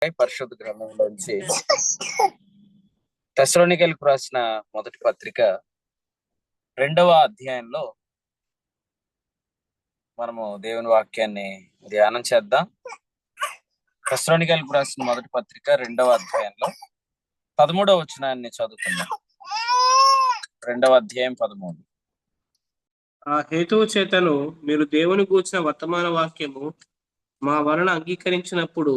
పరిశుద్ధ గ్రంథంలోంచి తెస్సలోనికైలకు రాసిన మొదటి పత్రిక 2వ అధ్యాయంలో మనము దేవుని వాక్యాన్ని ధ్యానం చేద్దాం. తెస్సలోనికైలకు రాసిన మొదటి పత్రిక 2వ అధ్యాయంలో 13వ వచనాన్ని చదువుకుందాం. 2వ అధ్యాయం 13. ఆ హేతువు చేతను మీరు దేవుని గూర్చిన వర్తమాన వాక్యము మా వలన అంగీకరించినప్పుడు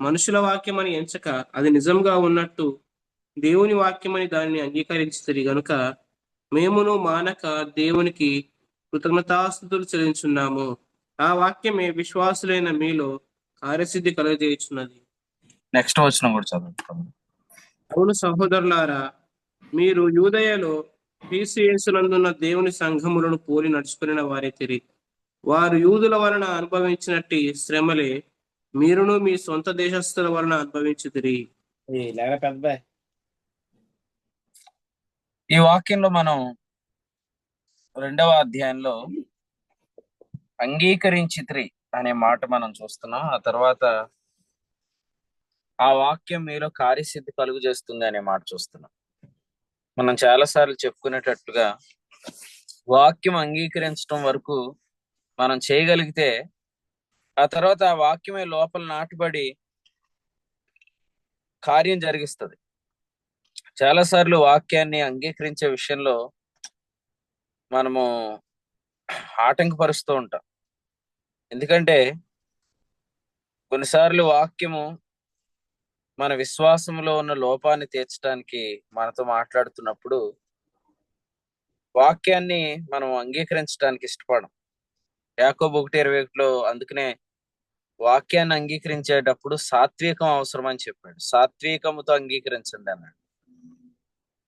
మనుషుల వాక్యమని ఎంచక అది నిజంగా ఉన్నట్టు దేవుని వాక్యమని దానిని అంగీకరించితిరి గనుక మేమును మానక దేవునికి కృతజ్ఞతాస్తుతులు చెల్లించున్నాము. ఆ వాక్యమే విశ్వాసులైన మీలో కార్యసిద్ధి కలుగజేయుచున్నది. నెక్స్ట్ వచనం కూడా చదువుతాం. అవును సహోదరులారా, మీరు యూదయలో క్రీస్తు యేసునందున్న దేవుని సంఘములను పోలి నడుచుకుని వారైతిరి. వారు యూదుల వలన అనుభవించినట్టి శ్రమలే మీరును మీ సొంత దేశస్థుల వలన అనుభవించుదిరి. ఈ వాక్యంలో మనం 2వ అధ్యాయంలో అంగీకరించిత్రి అనే మాట మనం చూస్తున్నాం. ఆ తర్వాత ఆ వాక్యం మీలో కార్యసిద్ధి కలుగు చేస్తుంది అనే మాట చూస్తున్నాం. మనం చాలాసార్లు చెప్పుకునేటట్టుగా వాక్యం అంగీకరించడం వరకు మనం చేయగలిగితే ఆ తర్వాత ఆ వాక్యమే లోపల నాటుబడి కార్యం జరిగిస్తుంది. చాలాసార్లు వాక్యాన్ని అంగీకరించే విషయంలో మనము ఆటంకపరుస్తూ ఉంటాం. ఎందుకంటే కొన్నిసార్లు వాక్యము మన విశ్వాసంలో ఉన్న లోపాన్ని తీర్చడానికి మనతో మాట్లాడుతున్నప్పుడు వాక్యాన్ని మనం అంగీకరించడానికి ఇష్టపడం. యాకోబు 1:21లో అందుకనే వాక్యాన్ని అంగీకరించేటప్పుడు సాత్వికం అవసరం అని చెప్పాడు. సాత్వికముతో అంగీకరించండి అన్నాడు.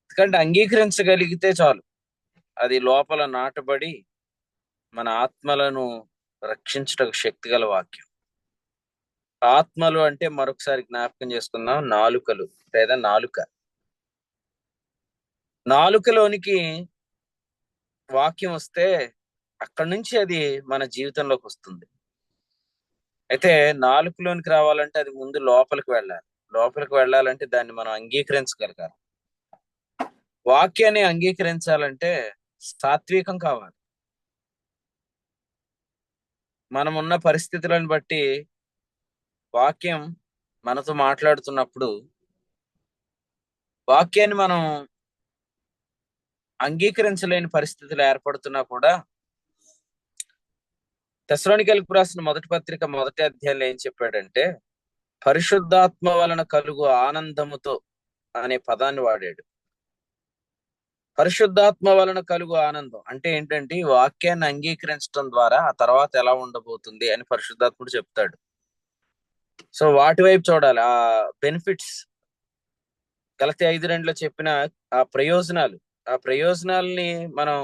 ఎందుకంటే అంగీకరించగలిగితే చాలు, అది లోపల నాటబడి మన ఆత్మలను రక్షించటకు శక్తి గల వాక్యం. ఆత్మలు అంటే మరొకసారి జ్ఞాపకం చేసుకుందాం, నాలుకలు లేదా నాలుక. నాలుకలోనికి వాక్యం వస్తే అక్కడి నుంచి అది మన జీవితంలోకి వస్తుంది. అయితే నాలుకలోనికి రావాలంటే అది ముందు లోపలికి వెళ్ళాలి. లోపలికి వెళ్ళాలంటే దాన్ని మనం అంగీకరించగలగాలి. వాక్యాన్ని అంగీకరించాలంటే సాత్వికం కావాలి. మనమున్న పరిస్థితులను బట్టి వాక్యం మనతో మాట్లాడుతున్నప్పుడు వాక్యాన్ని మనం అంగీకరించలేని పరిస్థితులు ఏర్పడుతున్నా కూడా తెస్సలోనికైలకు రాసిన మొదటి పత్రిక 1వ అధ్యాయంలో ఏం చెప్పాడంటే పరిశుద్ధాత్మ వలన కలుగు ఆనందముతో అనే పదాన్ని వాడాడు. పరిశుద్ధాత్మ వలన కలుగు ఆనందం అంటే ఏంటంటే ఈ వాక్యాన్ని అంగీకరించడం ద్వారా ఆ తర్వాత ఎలా ఉండబోతుంది అని పరిశుద్ధాత్ముడు చెప్తాడు. సో వాటి వైపు చూడాలి. ఆ బెనిఫిట్స్ గలతీ 5:2లో చెప్పిన ఆ ప్రయోజనాలని మనం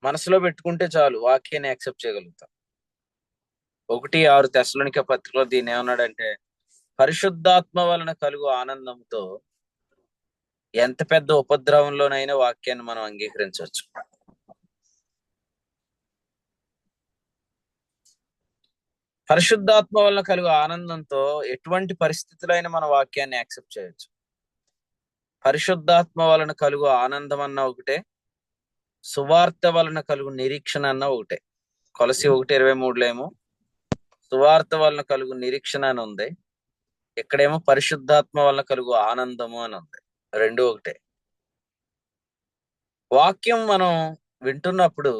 మనసులో పెట్టుకుంటే చాలు, వాక్యాన్ని యాక్సెప్ట్ చేయగలుగుతాం. 1:6 తెస్సలోనిక పత్రికలో దీన్ని ఏమన్నాడంటే పరిశుద్ధాత్మ వలన కలుగు ఆనందంతో ఎంత పెద్ద ఉపద్రవంలోనైనా వాక్యాన్ని మనం అంగీకరించవచ్చు. పరిశుద్ధాత్మ వలన కలుగు ఆనందంతో ఎటువంటి పరిస్థితులైనా మన వాక్యాన్ని యాక్సెప్ట్ చేయొచ్చు. పరిశుద్ధాత్మ వలన కలుగు ఆనందం అన్న ఒకటే, సువార్త వలన కలుగు నిరీక్షణ అన్న ఒకటే. కొలసి 1:23లో ఏమో సువార్త వలన కలుగు నిరీక్షణ అని ఉంది, ఇక్కడేమో పరిశుద్ధాత్మ వలన కలుగు ఆనందము అని ఉంది. రెండు ఒకటే. వాక్యం మనం వింటున్నప్పుడు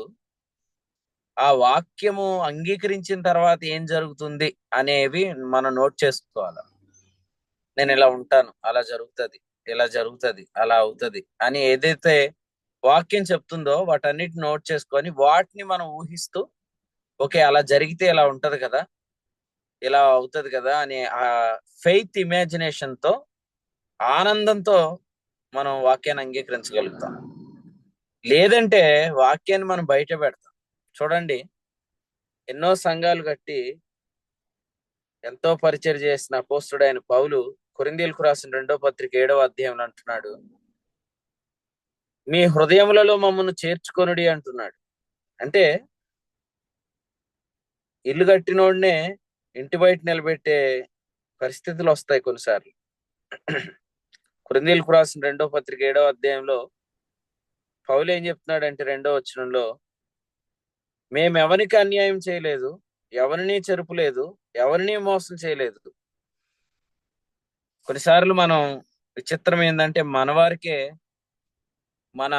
ఆ వాక్యము అంగీకరించిన తర్వాత ఏం జరుగుతుంది అనేవి మనం నోట్ చేసుకోవాలి. నేను ఇలా ఉంటాను, అలా జరుగుతుంది, ఇలా జరుగుతుంది, అలా అవుతుంది అని ఏదైతే వాక్యం చెప్తుందో వాటన్నిటిని నోట్ చేసుకొని వాటిని మనం ఊహిస్తూ ఓకే అలా జరిగితే ఇలా ఉంటది కదా, ఇలా అవుతుంది కదా అని ఆ ఫెయిత్ ఇమాజినేషన్ తో ఆనందంతో మనం వాక్యాన్ని అంగీకరించగలుగుతాం. లేదంటే వాక్యాన్ని మనం బయట పెడతాం. చూడండి, ఎన్నో సంఘాలు కట్టి ఎంతో పరిచయం చేసిన అపోస్తుడైన పౌలు కొరింథీయులకు రాసిన 2వ పత్రిక 7వ అధ్యాయంలో అంటున్నాడు, మీ హృదయములలో మమ్మల్ని చేర్చుకొనుడి అంటున్నాడు. అంటే ఇల్లు కట్టినోడినే ఇంటి బయట నిలబెట్టే పరిస్థితులు వస్తాయి కొన్నిసార్లు. కొరింథీయులకు రాసిన 2వ పత్రిక 7వ అధ్యాయంలో పౌలు ఏం చెప్తున్నాడంటే 2వ వచనంలో, మేము ఎవరికి అన్యాయం చేయలేదు, ఎవరిని చెరుపులేదు, ఎవరిని మోసం చేయలేదు. కొన్నిసార్లు మనం విచిత్రం ఏంటంటే మన వారికే మన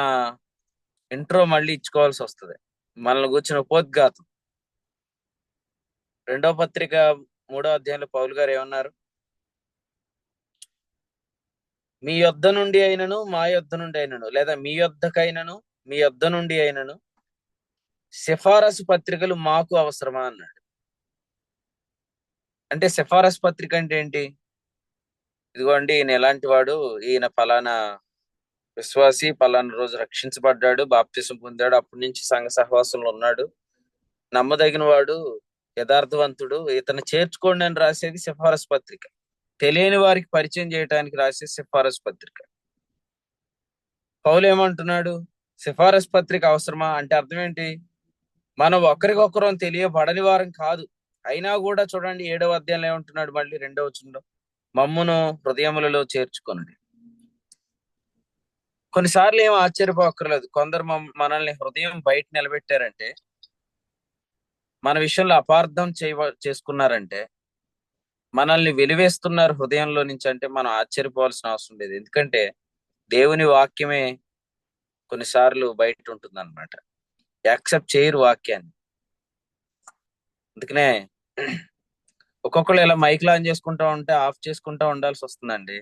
ఇంట్రో మళ్ళీ ఇచ్చుకోవాల్సి వస్తుంది, మనల్ని కూర్చుని ఉపోద్ఘాతం. 2వ పత్రిక 3వ అధ్యాయంలో పౌలు గారు ఏమన్నారు? మీ యొద్ద నుండి అయినను, మా యొద్ద నుండి అయినను, లేదా మీ యొద్దకైనను మీ యొద్ద నుండి అయినను సిఫారసు పత్రికలు మాకు అవసరమా అన్నాడు. అంటే సిఫారసు పత్రిక అంటే ఏంటి? ఇదిగోండి ఈయన ఎలాంటి వాడు, ఈయన ఫలానా విశ్వాసి, ఫలానా రోజు రక్షించబడ్డాడు, బాప్తిసం పొందాడు, అప్పటి నుంచి సంఘ సహవాసంలో ఉన్నాడు, నమ్మదగిన వాడు, యథార్థవంతుడు, ఇతను చేర్చుకోండి అని రాసేది సిఫారసు పత్రిక. తెలియని వారికి పరిచయం చేయడానికి రాసే సిఫారసు పత్రిక. పౌలు ఏమంటున్నాడు? సిఫారసు పత్రిక అవసరమా అంటే అర్థం ఏంటి? మనం ఒకరికొకరం తెలియబడని వారం కాదు, అయినా కూడా చూడండి 7వ అధ్యాయంలో ఏమంటున్నాడు? మళ్ళీ 2వ వచనంలో, మమ్మును హృదయములలో చేర్చుకొనుడి. కొన్నిసార్లు ఏం ఆశ్చర్యపోక్కర్లేదు, కొందరు మనల్ని హృదయం బయట నిలబెట్టారంటే, మన విషయంలో అపార్థం చేసుకున్నారంటే, మనల్ని వెలివేస్తున్నారు హృదయంలో నుంచి అంటే మనం ఆశ్చర్యపోవాల్సిన అవసరం లేదు. ఎందుకంటే దేవుని వాక్యమే కొన్నిసార్లు బయట ఉంటుంది అనమాట. యాక్సెప్ట్ చేయరు వాక్యాన్ని. అందుకనే ఒక్కొక్కరు ఇలా మైక్లు ఆన్ చేసుకుంటా ఉంటే ఆఫ్ చేసుకుంటా ఉండాల్సి వస్తుందండి.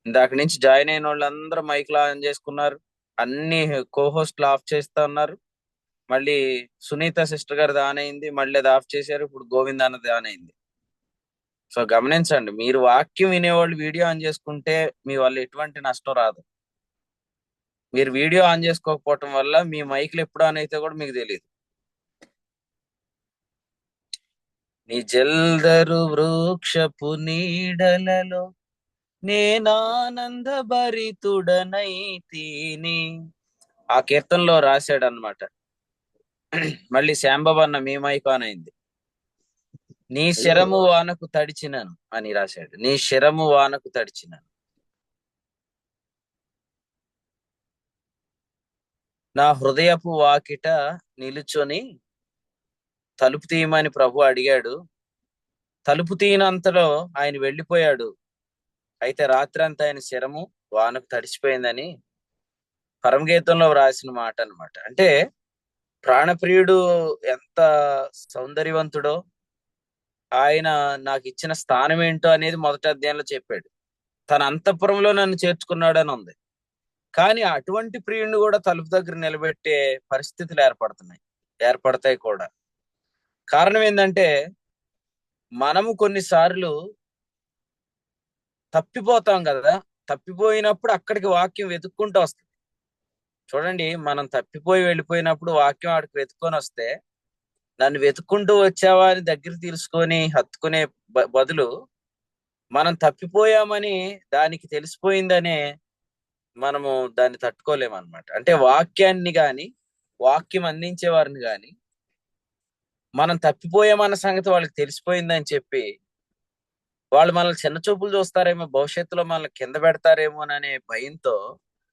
ఇందాక నుంచి జాయిన్ అయిన వాళ్ళందరూ మైక్లు ఆన్ చేసుకున్నారు, అన్ని కోహోస్ట్లు ఆఫ్ చేస్తా ఉన్నారు. మళ్ళీ సునీత సిస్టర్ గారిది ఆన్ అయింది, మళ్ళీ అది ఆఫ్ చేశారు, ఇప్పుడు గోవింద్ అన్నది ఆన్ అయింది. సో గమనించండి, మీరు వాక్యం వినేవాళ్ళు వీడియో ఆన్ చేసుకుంటే మీ వల్ల ఎటువంటి నష్టం రాదు. మీరు వీడియో ఆన్ చేసుకోకపోవటం వల్ల మీ మైక్లు ఎప్పుడు ఆన్ అయితే కూడా మీకు తెలియదు. నీ జల్దరు వృక్షపు నీడలలో నేనానంద భరితుడనైతిని, ఆ కీర్తనలో రాశాడు అనమాట. మళ్ళీ శాంబాబు అన్న మీ మైక్ ఆన్ అయింది. నీ శరము వానకు తడిచినను అని రాశాడు. నీ శరము వానకు తడిచినను, నా హృదయపు వాకిట నిలుచొని తలుపు తీయమని ప్రభు అడిగాడు. తలుపు తీయనంతలో ఆయన వెళ్ళిపోయాడు. అయితే రాత్రి అంతా ఆయన శరము వానకు తడిచిపోయిందని పరమగీతంలో వ్రాసిన మాట అన్నమాట. అంటే ప్రాణప్రియుడు ఎంత సౌందర్యవంతుడో, ఆయన నాకు ఇచ్చిన స్థానం ఏంటో అనేది మొదటి అధ్యాయంలో చెప్పాడు. తన అంతఃపురంలో నన్ను చేర్చుకున్నాడు అని ఉంది. కానీ అటువంటి ప్రియుడిని కూడా తలుపు దగ్గర నిలబెట్టే పరిస్థితులు ఏర్పడతాయి కూడా. కారణం ఏంటంటే మనము కొన్నిసార్లు తప్పిపోతాం కదా. తప్పిపోయినప్పుడు అక్కడికి వాక్యం వెతుక్కుంటూ వస్తుంది. చూడండి, మనం తప్పిపోయి వెళ్ళిపోయినప్పుడు వాక్యం ఆడికి వెతుక్కొని వస్తే, నన్ను వెతుక్కుంటూ వచ్చావా అని దగ్గర తీసుకొని హత్తుకునే బదులు, మనం తప్పిపోయామని దానికి తెలిసిపోయిందనే మనము దాన్ని తట్టుకోలేమన్నమాట. అంటే వాక్యాన్ని గాని, వాక్యం అందించే వారిని గాని మనం తప్పిపోయామన్న సంగతి వాళ్ళకి తెలిసిపోయిందని చెప్పి వాళ్ళు మనల్ని చిన్న చూపులు చూస్తారేమో, భవిష్యత్తులో మనల్ని కింద పెడతారేమో అనే భయంతో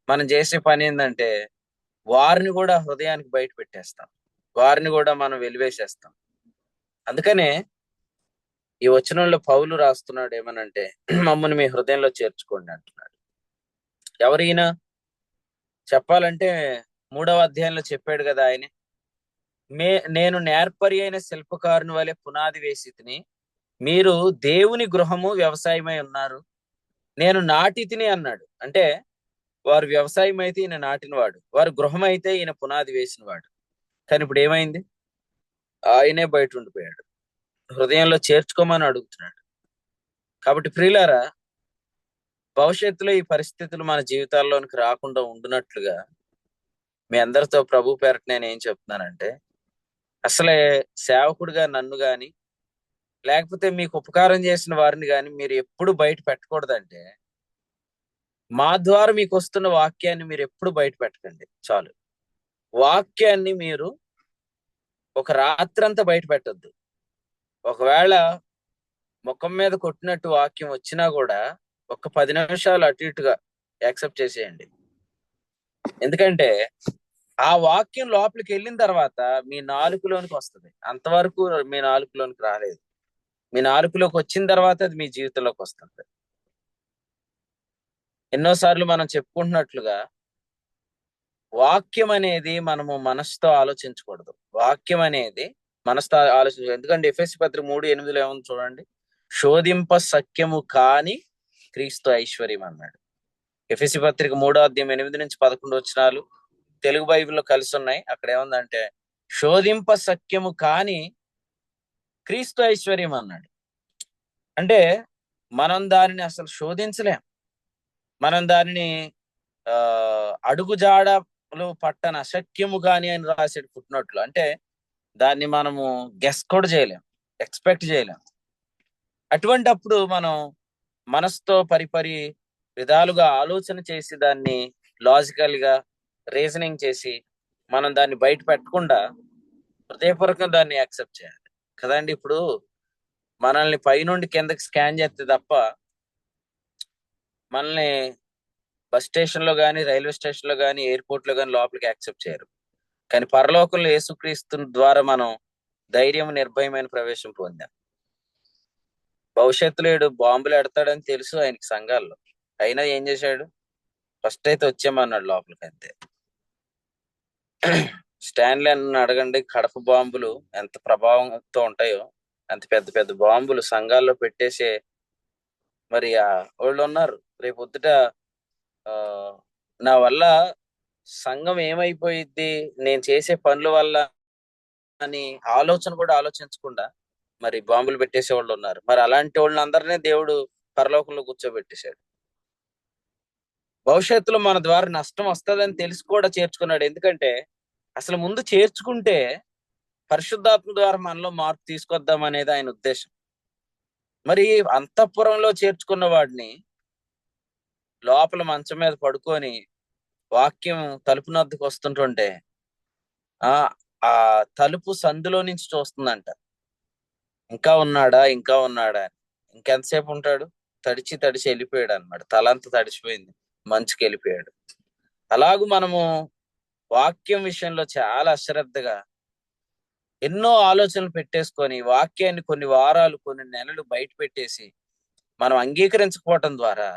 మనం చేసే పని ఏంటంటే వారిని కూడా హృదయానికి బయట పెట్టేస్తాం, వారిని కూడా మనం వెలివేసేస్తాం. అందుకనే ఈ వచనంలో పౌలు రాస్తున్నాడు ఏమనంటే, మమ్మల్ని మీ హృదయంలో చేర్చుకోండి అంటున్నాడు. ఎవరైనా చెప్పాలంటే 3వ అధ్యాయంలో చెప్పాడు కదా ఆయనే, నేను నేర్పరి అయిన శిల్పకారుని వలె పునాది వేసి తిని, మీరు దేవుని గృహము వ్యవసాయమై ఉన్నారు, నేను నాటి తిని అన్నాడు. అంటే వారు వ్యవసాయం అయితే ఈయన నాటినవాడు, వారు గృహం అయితే ఈయన పునాది వేసినవాడు. కానీ ఇప్పుడు ఏమైంది? ఆయనే బయట ఉండిపోయాడు, హృదయంలో చేర్చుకోమని అడుగుతున్నాడు. కాబట్టి ప్రియులారా, భవిష్యత్తులో ఈ పరిస్థితులు మన జీవితాల్లోనికి రాకుండా ఉండునట్లుగా మీ అందరితో ప్రభు పేరట నేను ఏం చెప్తున్నానంటే, అసలే సేవకుడిగా నన్ను గాని, లేకపోతే మీకు ఉపకారం చేసిన వారిని గాని మీరు ఎప్పుడు బయట పెట్టకూడదంటే, మా ద్వారా మీకు వస్తున్న వాక్యాన్ని మీరు ఎప్పుడు బయట పెట్టకండి. చాలు. వాక్యాన్ని మీరు ఒక రాత్రంతా బయట పెట్టద్దు. ఒకవేళ ముఖం మీద కొట్టినట్టు వాక్యం వచ్చినా కూడా ఒక 10 నిమిషాలు అటు ఇటుగా యాక్సెప్ట్ చేసేయండి. ఎందుకంటే ఆ వాక్యం లోపలికి వెళ్ళిన తర్వాత మీ నాలుకలోనికి వస్తుంది. అంతవరకు మీ నాలుకలోనికి రాలేదు. మీ నాలుకలోకి వచ్చిన తర్వాత అది మీ జీవితంలోకి వస్తుంది. ఎన్నోసార్లు మనం చెప్పుకుంటున్నట్లుగా వాక్యం అనేది మనము మనసుతో ఆలోచించకూడదు. వాక్యం అనేది మనసుతో ఆలోచించకూడదు. ఎందుకంటే ఎఫెసీ పత్రిక 3:8 ఏముంది చూడండి. శోధింప సఖ్యము కాని క్రీస్తు ఐశ్వర్యం అన్నాడు. ఎఫెసీ పత్రిక 3:8-11 తెలుగు బైబిల్లో కలిసి ఉన్నాయి. అక్కడ ఏముందంటే శోధింప సఖ్యము కాని క్రీస్తు ఐశ్వర్యం అన్నాడు. అంటే మనం దానిని అసలు శోధించలేం. మనం దానిని అడుగుజాడలు పట్టని అశక్యము కాని అని రాసాడు పుట్టినట్లు. అంటే దాన్ని మనము గెస్ కూడా చేయలేం, ఎక్స్పెక్ట్ చేయలేం. అటువంటి అప్పుడు మనం మనసుతో పరిపరి విధాలుగా ఆలోచన చేసి దాన్ని లాజికల్ గా రీజనింగ్ చేసి మనం దాన్ని బయట పెట్టకుండా హృదయపూర్వకంగా దాన్ని యాక్సెప్ట్ చేయాలి కదండి. ఇప్పుడు మనల్ని పైనుండి కిందకి స్కాన్ చేస్తే తప్ప మనల్ని బస్ స్టేషన్ లో కానీ, రైల్వే స్టేషన్ లో కానీ, ఎయిర్పోర్ట్ లో కానీ లోపలికి యాక్సెప్ట్ చేయరు. కానీ పరలోకంలో యేసుక్రీస్తు ద్వారా మనం ధైర్యం, నిర్భయమైన ప్రవేశం పొందాం. భవిష్యత్తులో ఏడు బాంబులు ఎడతాడని తెలుసు ఆయనకి సంఘాల్లో. అయినా ఏం చేశాడు? ఫస్ట్ అయితే వచ్చామన్నాడు లోపలికి, అంతే. స్టాన్లీ అని అడగండి, కడప బాంబులు ఎంత ప్రభావంతో ఉంటాయో అంత పెద్ద పెద్ద బాంబులు సంఘాల్లో పెట్టేసే మరి వాళ్ళు ఉన్నారు. రేపు పొద్దుట నా వల్ల సంఘం ఏమైపోయిద్ది, నేను చేసే పనుల వల్ల అని ఆలోచన కూడా ఆలోచించకుండా మరి బాంబులు పెట్టేసే వాళ్ళు ఉన్నారు. మరి అలాంటి వాళ్ళని అందరినీ దేవుడు పరలోకంలో కూర్చోబెట్టేశాడు. భవిష్యత్తులో మన ద్వారా నష్టం వస్తుందని తెలిసి కూడా చేర్చుకున్నాడు. ఎందుకంటే అసలు ముందు చేర్చుకుంటే పరిశుద్ధాత్మ ద్వారా మనలో మార్పు తీసుకొద్దాం అనేది ఆయన ఉద్దేశం. మరి అంతఃపురంలో చేర్చుకున్న వాడిని లోపల మంచం మీద పడుకొని వాక్యం తలుపు నద్దకు వస్తుంటుంటే ఆ తలుపు సందులో నుంచి చూస్తుందంట, ఇంకా ఉన్నాడా ఇంకా ఉన్నాడా అని. ఇంకెంతసేపు ఉంటాడు? తడిచి తడిచి వెళ్ళిపోయాడు అనమాట. తలంతా తడిచిపోయింది, మంచుకి వెళ్ళిపోయాడు. అలాగూ మనము వాక్యం విషయంలో చాలా అశ్రద్ధగా ఎన్నో ఆలోచనలు పెట్టేసుకొని వాక్యాన్ని కొన్ని వారాలు, కొన్ని నెలలు బయట పెట్టేసి మనం అంగీకరించకపోవటం ద్వారా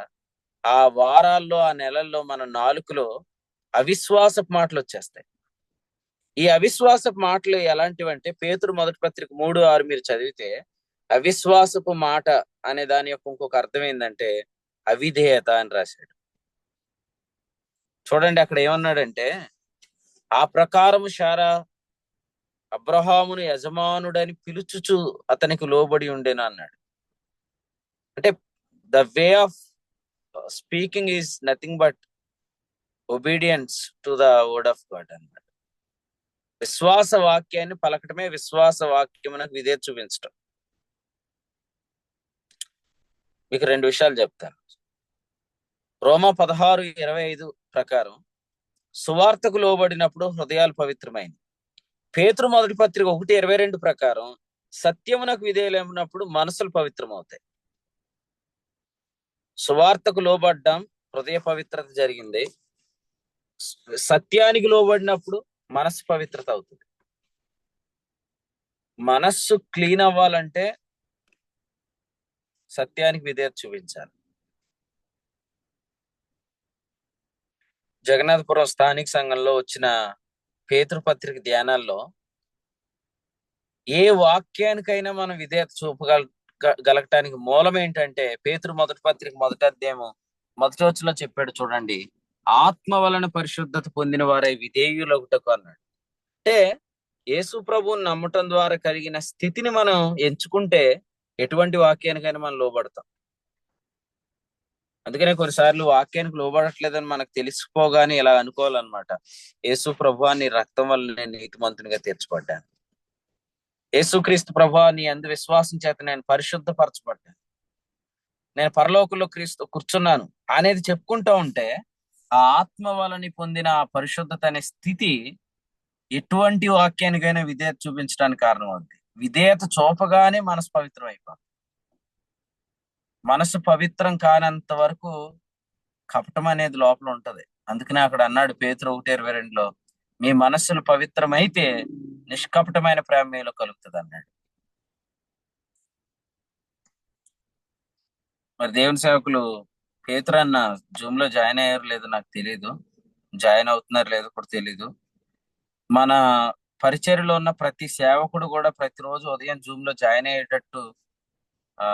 ఆ వారాల్లో, ఆ నెలల్లో మన నాలుకలో అవిశ్వాసపు మాటలు వచ్చేస్తాయి. ఈ అవిశ్వాసపు మాటలు ఎలాంటివంటే, పేతురు మొదటి పత్రిక 3:6 మీరు చదివితే అవిశ్వాసపు మాట అనే దాని యొక్క ఇంకొక అర్థం ఏంటంటే అవిధేయత అని రాశాడు. చూడండి అక్కడ ఏమన్నాడంటే, ఆ ప్రకారము శారా అబ్రహామును యజమానుడని పిలుచుచు అతనికి లోబడి ఉండేను అన్నాడు. అంటే the way of speaking is nothing but obedience to the word of God అన్నమాట. విశ్వాస వాక్యాన్ని పలకటమే విశ్వాస వాక్యమునకు విధేయత చూపించటం. మీకు 2 విషయాలు చెప్తాను. రోమా 16:25 ప్రకారం సువార్తకు లోబడినప్పుడు హృదయాలు పవిత్రమైనవి. పేతురు మొదటి పత్రిక 1:22 ప్రకారం సత్యమునకు విధేయులైనప్పుడు మనసులు పవిత్రమవుతాయి. సువార్తకు లోబడ్డాం, హృదయ పవిత్రత జరిగింది. సత్యానికి లోబడినప్పుడు మనస్సు పవిత్రత అవుతుంది. మనస్సు క్లీన్ అవ్వాలంటే సత్యానికి విధేయత చూపించాలి. జగన్నాథపురం స్థానిక సంఘంలో వచ్చిన పేతురు పత్రిక ధ్యానాల్లో ఏ వాక్యానికైనా మనం విధేయత చూపగలగటానికి మూలం ఏంటంటే, పేతురు మొదటి పత్రిక మొదటి అధ్యాయం మొదటి వచనంలో చెప్పాడు చూడండి, ఆత్మ వలన పరిశుద్ధత పొందిన వారై విధేయులగుటకు అన్నాడు. అంటే యేసు ప్రభువుని నమ్మటం ద్వారా కలిగిన స్థితిని మనం ఎంచుకుంటే ఎటువంటి వాక్యానికైనా మనం లోబడతాం. అందుకనే కొన్నిసార్లు వాక్యానికి లోబడట్లేదని మనకు తెలిసిపోగానే ఇలా అనుకోవాలన్నమాట, యేసు ప్రభువాని రక్తం వల్ల నేను నీతిమంతునిగా తీర్చబడ్డాను, యేసుక్రీస్తు ప్రభువా నీ అందు విశ్వాసం చేత నేను పరిశుద్ధపరచబడ్డాను, నేను పరలోకంలో క్రీస్తు కూర్చున్నాను అనేది చెప్పుకుంటూ ఉంటే ఆ ఆత్మ వలని పొందిన ఆ పరిశుద్ధత అనే స్థితి ఎటువంటి వాక్యానికైనా విధేయత చూపించడానికి కారణం అవుతుంది. విధేయత చూపగానే మనసు పవిత్రం అయిపోతుంది. మనసు పవిత్రం కానంత వరకు కపటం అనేది లోపల ఉంటది. అందుకనే అక్కడ అన్నాడు పేతురు 1:22లో, మీ మనస్సులు పవిత్రమైతే నిష్కపటమైన ప్రేమ మీలో కలుగుతుంది అన్నాడు. మరి దేవుని సేవకులు పేతురు అన్న జూమ్ లో జాయిన్ అయ్యారు లేదు నాకు తెలీదు, జాయిన్ అవుతున్నారు లేదు కూడా తెలీదు. మన పరిచర్యలో ఉన్న ప్రతి సేవకుడు కూడా ప్రతిరోజు ఉదయం జూమ్ లో జాయిన్ అయ్యేటట్టు ఆ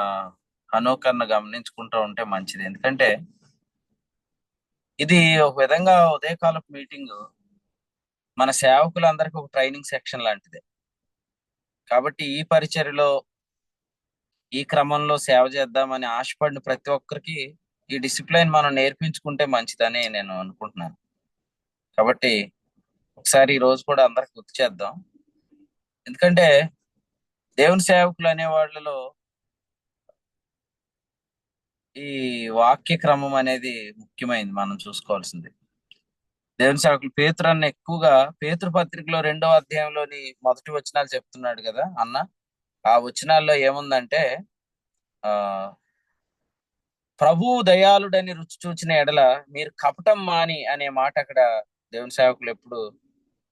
హనోకర్ను గమనించుకుంటూ ఉంటే మంచిది. ఎందుకంటే ఇది ఒక విధంగా ఉదయకాలపు మీటింగ్ మన సేవకులందరికీ ఒక ట్రైనింగ్ సెక్షన్ లాంటిదే. కాబట్టి ఈ పరిచర్యలో ఈ క్రమంలో సేవ చేద్దామని ఆశపడిన ప్రతి ఒక్కరికి ఈ డిసిప్లైన్ మనం నేర్పించుకుంటే మంచిదని నేను అనుకుంటున్నాను. కాబట్టి ఒకసారి ఈ రోజు కూడా అందరికి గుర్తు చేద్దాం. ఎందుకంటే దేవుని సేవకులు అనే వాళ్ళలో ఈ వాక్య క్రమం అనేది ముఖ్యమైనది మనం చూసుకోవాల్సింది. దేవుని సేవకులు పేతురు అన్న ఎక్కువగా పేతురు పత్రికలో 2వ అధ్యాయంలోని మొదటి వచనాలు చెప్తున్నాడు కదా అన్న. ఆ వచనాల్లో ఏముందంటే ఆ ప్రభువు దయాళుడని రుచి చూచిన ఎడల మీరు కపటం మాని అనే మాట అక్కడ దేవుని సేవకులు ఎప్పుడు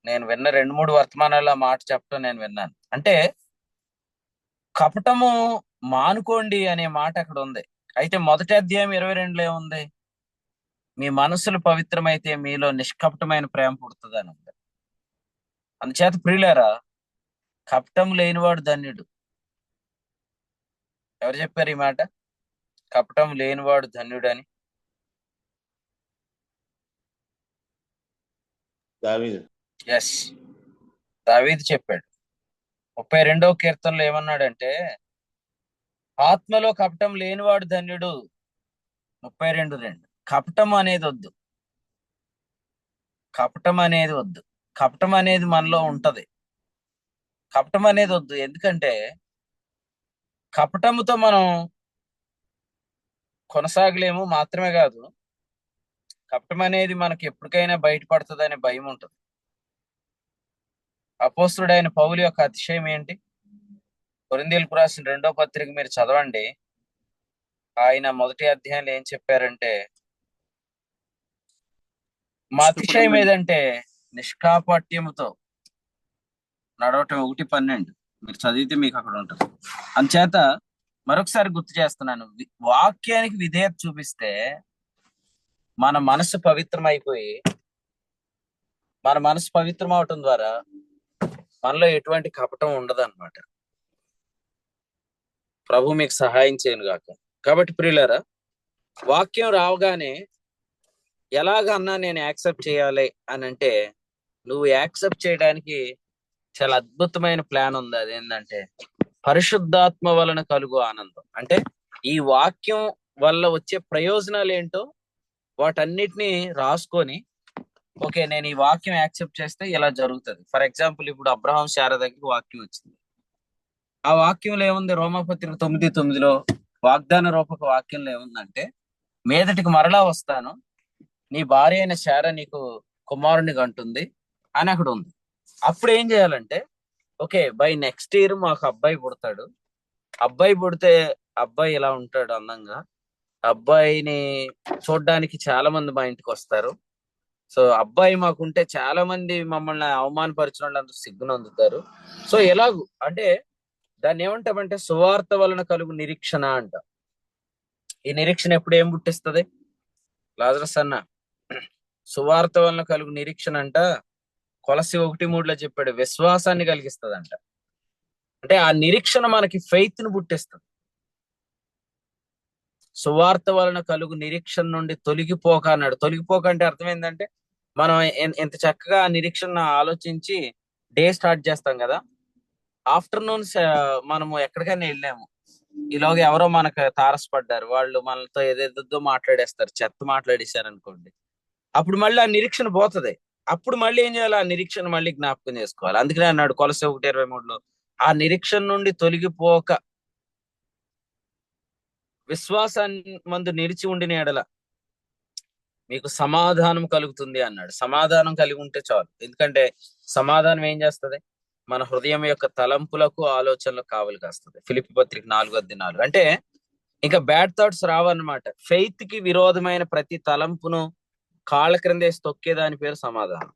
నేను విన్న 2-3 వర్తమానాల్లో ఆ మాట చెప్పడం నేను విన్నాను. అంటే కపటము మానుకోండి అనే మాట అక్కడ ఉంది. అయితే మొదటి అధ్యాయం 22లో ఏముంది? మీ మనసులు పవిత్రమైతే మీలో నిష్కపటమైన ప్రేమ పుడుతుంది అని ఉంది. అందుచేత ప్రియులారా, కపటం లేనివాడు ధన్యుడు. ఎవరు చెప్పారు ఈ మాట? కపటం లేనివాడు ధన్యుడని. దావీదు. ఎస్, దావీదు చెప్పాడు. 32వ కీర్తనలో ఏమన్నాడంటే ఆత్మలో కపటం లేనివాడు ధన్యుడు. 32:2. కపటం అనేది వద్దు, కపటం అనేది వద్దు. కపటం అనేది మనలో ఉంటది, కపటం అనేది వద్దు. ఎందుకంటే కపటముతో మనం కొనసాగలేము. మాత్రమే కాదు, కపటం అనేది మనకి ఎప్పటికైనా బయటపడుతుంది అనే భయం ఉంటుంది. అపోస్తుడైన పౌలు యొక్క అతిశయం ఏంటి? కొరింథీయులకు రాసిన 2వ పత్రిక మీరు చదవండి. ఆయన మొదటి అధ్యాయంలో ఏం చెప్పారంటే మా అతిశయం ఏదంటే నిష్కాపట్యముతో నడవటం. 1:12 మీరు చదివితే మీకు అక్కడ ఉంటుంది. అందుచేత మరొకసారి గుర్తు చేస్తున్నాను, వాక్యానికి విధేయత చూపిస్తే మన మనసు పవిత్రం అయిపోయి, మన మనసు పవిత్రం అవటం ద్వారా మనలో ఎటువంటి కపటం ఉండదు అన్నమాట. ప్రభు మీకు సహాయం చేయను గాక. కాబట్టి ప్రియులారా, వాక్యం రావగానే ఎలాగన్నా నేను యాక్సెప్ట్ చేయాలి అని అంటే, నువ్వు యాక్సెప్ట్ చేయడానికి చాలా అద్భుతమైన ప్లాన్ ఉంది. అదేంటంటే పరిశుద్ధాత్మ వలన కలుగు ఆనందం. అంటే ఈ వాక్యం వల్ల వచ్చే ప్రయోజనాలు ఏంటో వాటన్నిటిని రాసుకొని, ఓకే నేను ఈ వాక్యం యాక్సెప్ట్ చేస్తే ఇలా జరుగుతుంది. ఫర్ ఎగ్జాంపుల్, ఇప్పుడు అబ్రహాం శారా దగ్గరికి వాక్యం వచ్చింది. ఆ వాక్యంలో ఏముంది? రోమాపత్రిక 9:9లో వాగ్దాన రూపక వాక్యంలో ఏముందంటే మీదటికి మరలా వస్తాను, నీ భార్య అయిన శారా నీకు కుమారుని కంటుంది అని అక్కడ ఉంది. అప్పుడు ఏం చేయాలంటే, ఓకే బై నెక్స్ట్ ఇయర్ మాకు అబ్బాయి పుడతాడు. అబ్బాయి పుడితే అబ్బాయి ఇలా ఉంటాడు అందంగా, అబ్బాయిని చూడడానికి చాలా మంది మా ఇంటికి వస్తారు. సో అబ్బాయి మాకుంటే చాలా మంది మమ్మల్ని అవమానపరిచిన వాళ్ళందరూ సిగ్గును అందుతారు. సో ఎలాగూ అంటే దాన్ని ఏమంటామంటే సువార్త వలన కలుగు నిరీక్షణ అంట. ఈ నిరీక్షణ ఎప్పుడు ఏం పుట్టిస్తుంది? లాజరస్ అన్న, సువార్త వలన కలుగు నిరీక్షణ అంట కొలసి 1:3లో చెప్పాడు, విశ్వాసాన్ని కలిగిస్తుంది. అంటే ఆ నిరీక్షణ మనకి ఫెయిత్ ని పుట్టిస్తుంది. సువార్త వలన కలుగు నిరీక్షణ నుండి తొలగిపోక అన్నాడు. తొలగిపోక అంటే అర్థం ఏంటంటే, మనం ఎంత చక్కగా ఆ నిరీక్షణ ఆలోచించి డే స్టార్ట్ చేస్తాం కదా, ఆఫ్టర్నూన్ మనము ఎక్కడికైనా వెళ్ళాము, ఈలోగా ఎవరో మనకు తారసపడ్డారు, వాళ్ళు మనతో ఏదేదో మాట్లాడేస్తారు, చెత్త మాట్లాడేశారు అనుకోండి, అప్పుడు మళ్ళీ ఆ నిరీక్షణ పోతుంది. అప్పుడు మళ్ళీ ఏం చేయాలి? ఆ నిరీక్షణ మళ్ళీ జ్ఞాపకం చేసుకోవాలి. అందుకనే అన్నాడు కొలస్సీ 1:23లో, ఆ నిరీక్షణ నుండి తొలగిపోక విశ్వాసాన్ని మందు నిలిచి ఉండిన ఎడల మీకు సమాధానం కలుగుతుంది అన్నాడు. సమాధానం కలిగి ఉంటే చాలు. ఎందుకంటే సమాధానం ఏం చేస్తుంది? మన హృదయం యొక్క తలంపులకు ఆలోచనలకు కావలి కాస్తుంది. ఫిలిప్పీ పత్రిక 4:4. అంటే ఇంకా బ్యాడ్ థాట్స్ రావన్నమాట. ఫెయిత్ కి విరోధమైన ప్రతి తలంపును కాళ్ళ క్రిందేసి తొక్కేదాని పేరు సమాధానం.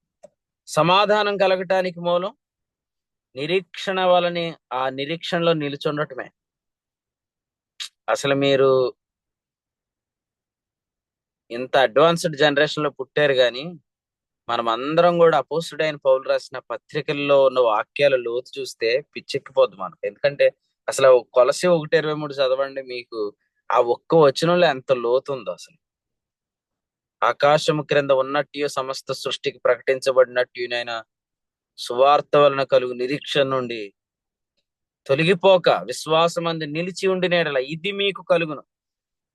సమాధానం కలగటానికి మూలం నిరీక్షణ వలని, ఆ నిరీక్షణలో నిలుచుండటమే. అసలు మీరు ఇంత అడ్వాన్స్డ్ జనరేషన్ లో పుట్టారు గాని, మనం అందరం కూడా అపోస్తుడైన పౌలు రాసిన పత్రికల్లో ఉన్న వాక్యాల లోతు చూస్తే పిచ్చెక్కిపోద్ది మనకు. ఎందుకంటే అసలు కొలసి 1:23 చదవండి, మీకు ఆ ఒక్క వచనంలో ఎంత లోతు ఉందో. అసలు ఆకాశము క్రింద ఉన్నట్టు సమస్త సృష్టికి ప్రకటించబడినట్టునైనా సువార్త వలన కలుగు నిరీక్షణ నుండి తొలగిపోక విశ్వాసమందు నిలిచి ఉండినేడల ఇది మీకు కలుగును.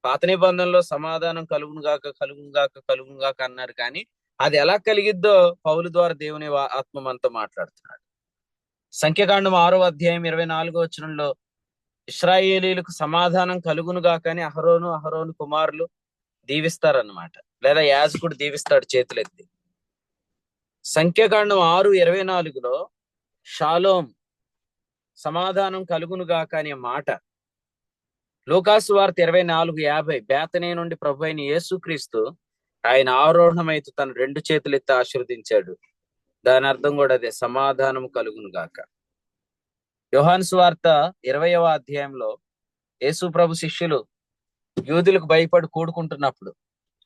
పాత నిబంధనలో సమాధానం కలుగును గాక కలుగును గాక కలుగును గాక అన్నారు, కానీ అది ఎలా కలిగిద్దో పౌలు ద్వారా దేవుని ఆత్మ మనతో మాట్లాడుతున్నాడు. సంఖ్యాకాండం 6వ అధ్యాయం 24వ వచనంలో ఇశ్రాయేలీలకు సమాధానం కలుగును గాక అని అహరోను కుమారులు దీవిస్తారన్నమాట, లేదా యాజకుడు దీవిస్తాడు చేతులెత్తి. సంఖ్యాకాండం 6:24లో షాలోం సమాధానం కలుగును గాక అనే మాట. లూకాసు వార్త 24:50 బేతనీ నుండి ప్రభు అయిన యేసుక్రీస్తు ఆయన ఆరోహణమైతే తన 2 చేతులెత్తి ఆశీర్వదించాడు. దాని అర్థం కూడా అదే, సమాధానం కలుగును గాక. యోహాను సువార్త 20వ అధ్యాయంలో యేసు ప్రభు శిష్యులు యూదులకు భయపడి కూడుకుంటున్నప్పుడు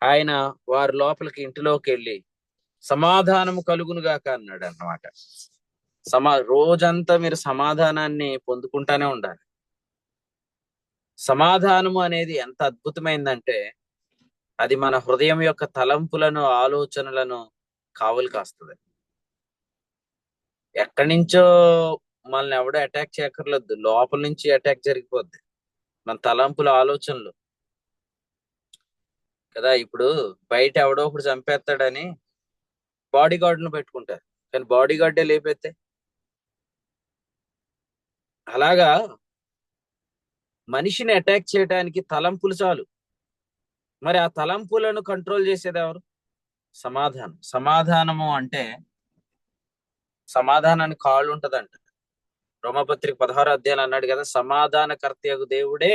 ఆయన వారి లోపలికి ఇంటిలోకి వెళ్ళి సమాధానము కలుగును గాక అన్నాడు అన్నమాట. రోజంతా మీరు సమాధానాన్ని పొందుకుంటానే ఉండాలి. సమాధానము అనేది ఎంత అద్భుతమైందంటే అది మన హృదయం యొక్క తలంపులను, ఆలోచనలను కావలి కాస్తుంది. ఎక్కడి నుంచో మనల్ని ఎవడో అటాక్ చేయక్కర్లేదు, లోపల నుంచి అటాక్ జరిగిపోద్ది మన తలంపుల, ఆలోచనలు కదా. ఇప్పుడు బయట ఎవడో ఒకడు చంపేస్తాడని బాడీ గార్డును పెట్టుకుంటారు, కానీ బాడీ గార్డే లేపేస్తే అలాగా మనిషిని అటాక్ చేయడానికి తలంపులు చాలు. మరి ఆ తలంపులను కంట్రోల్ చేసేది ఎవరు? సమాధానం. సమాధానము అంటే సమాధానానికి కాళ్ళు ఉంటదంట. రోమపత్రిక 16వ అధ్యాయం అన్నాడు కదా, సమాధానకర్తయగు దేవుడే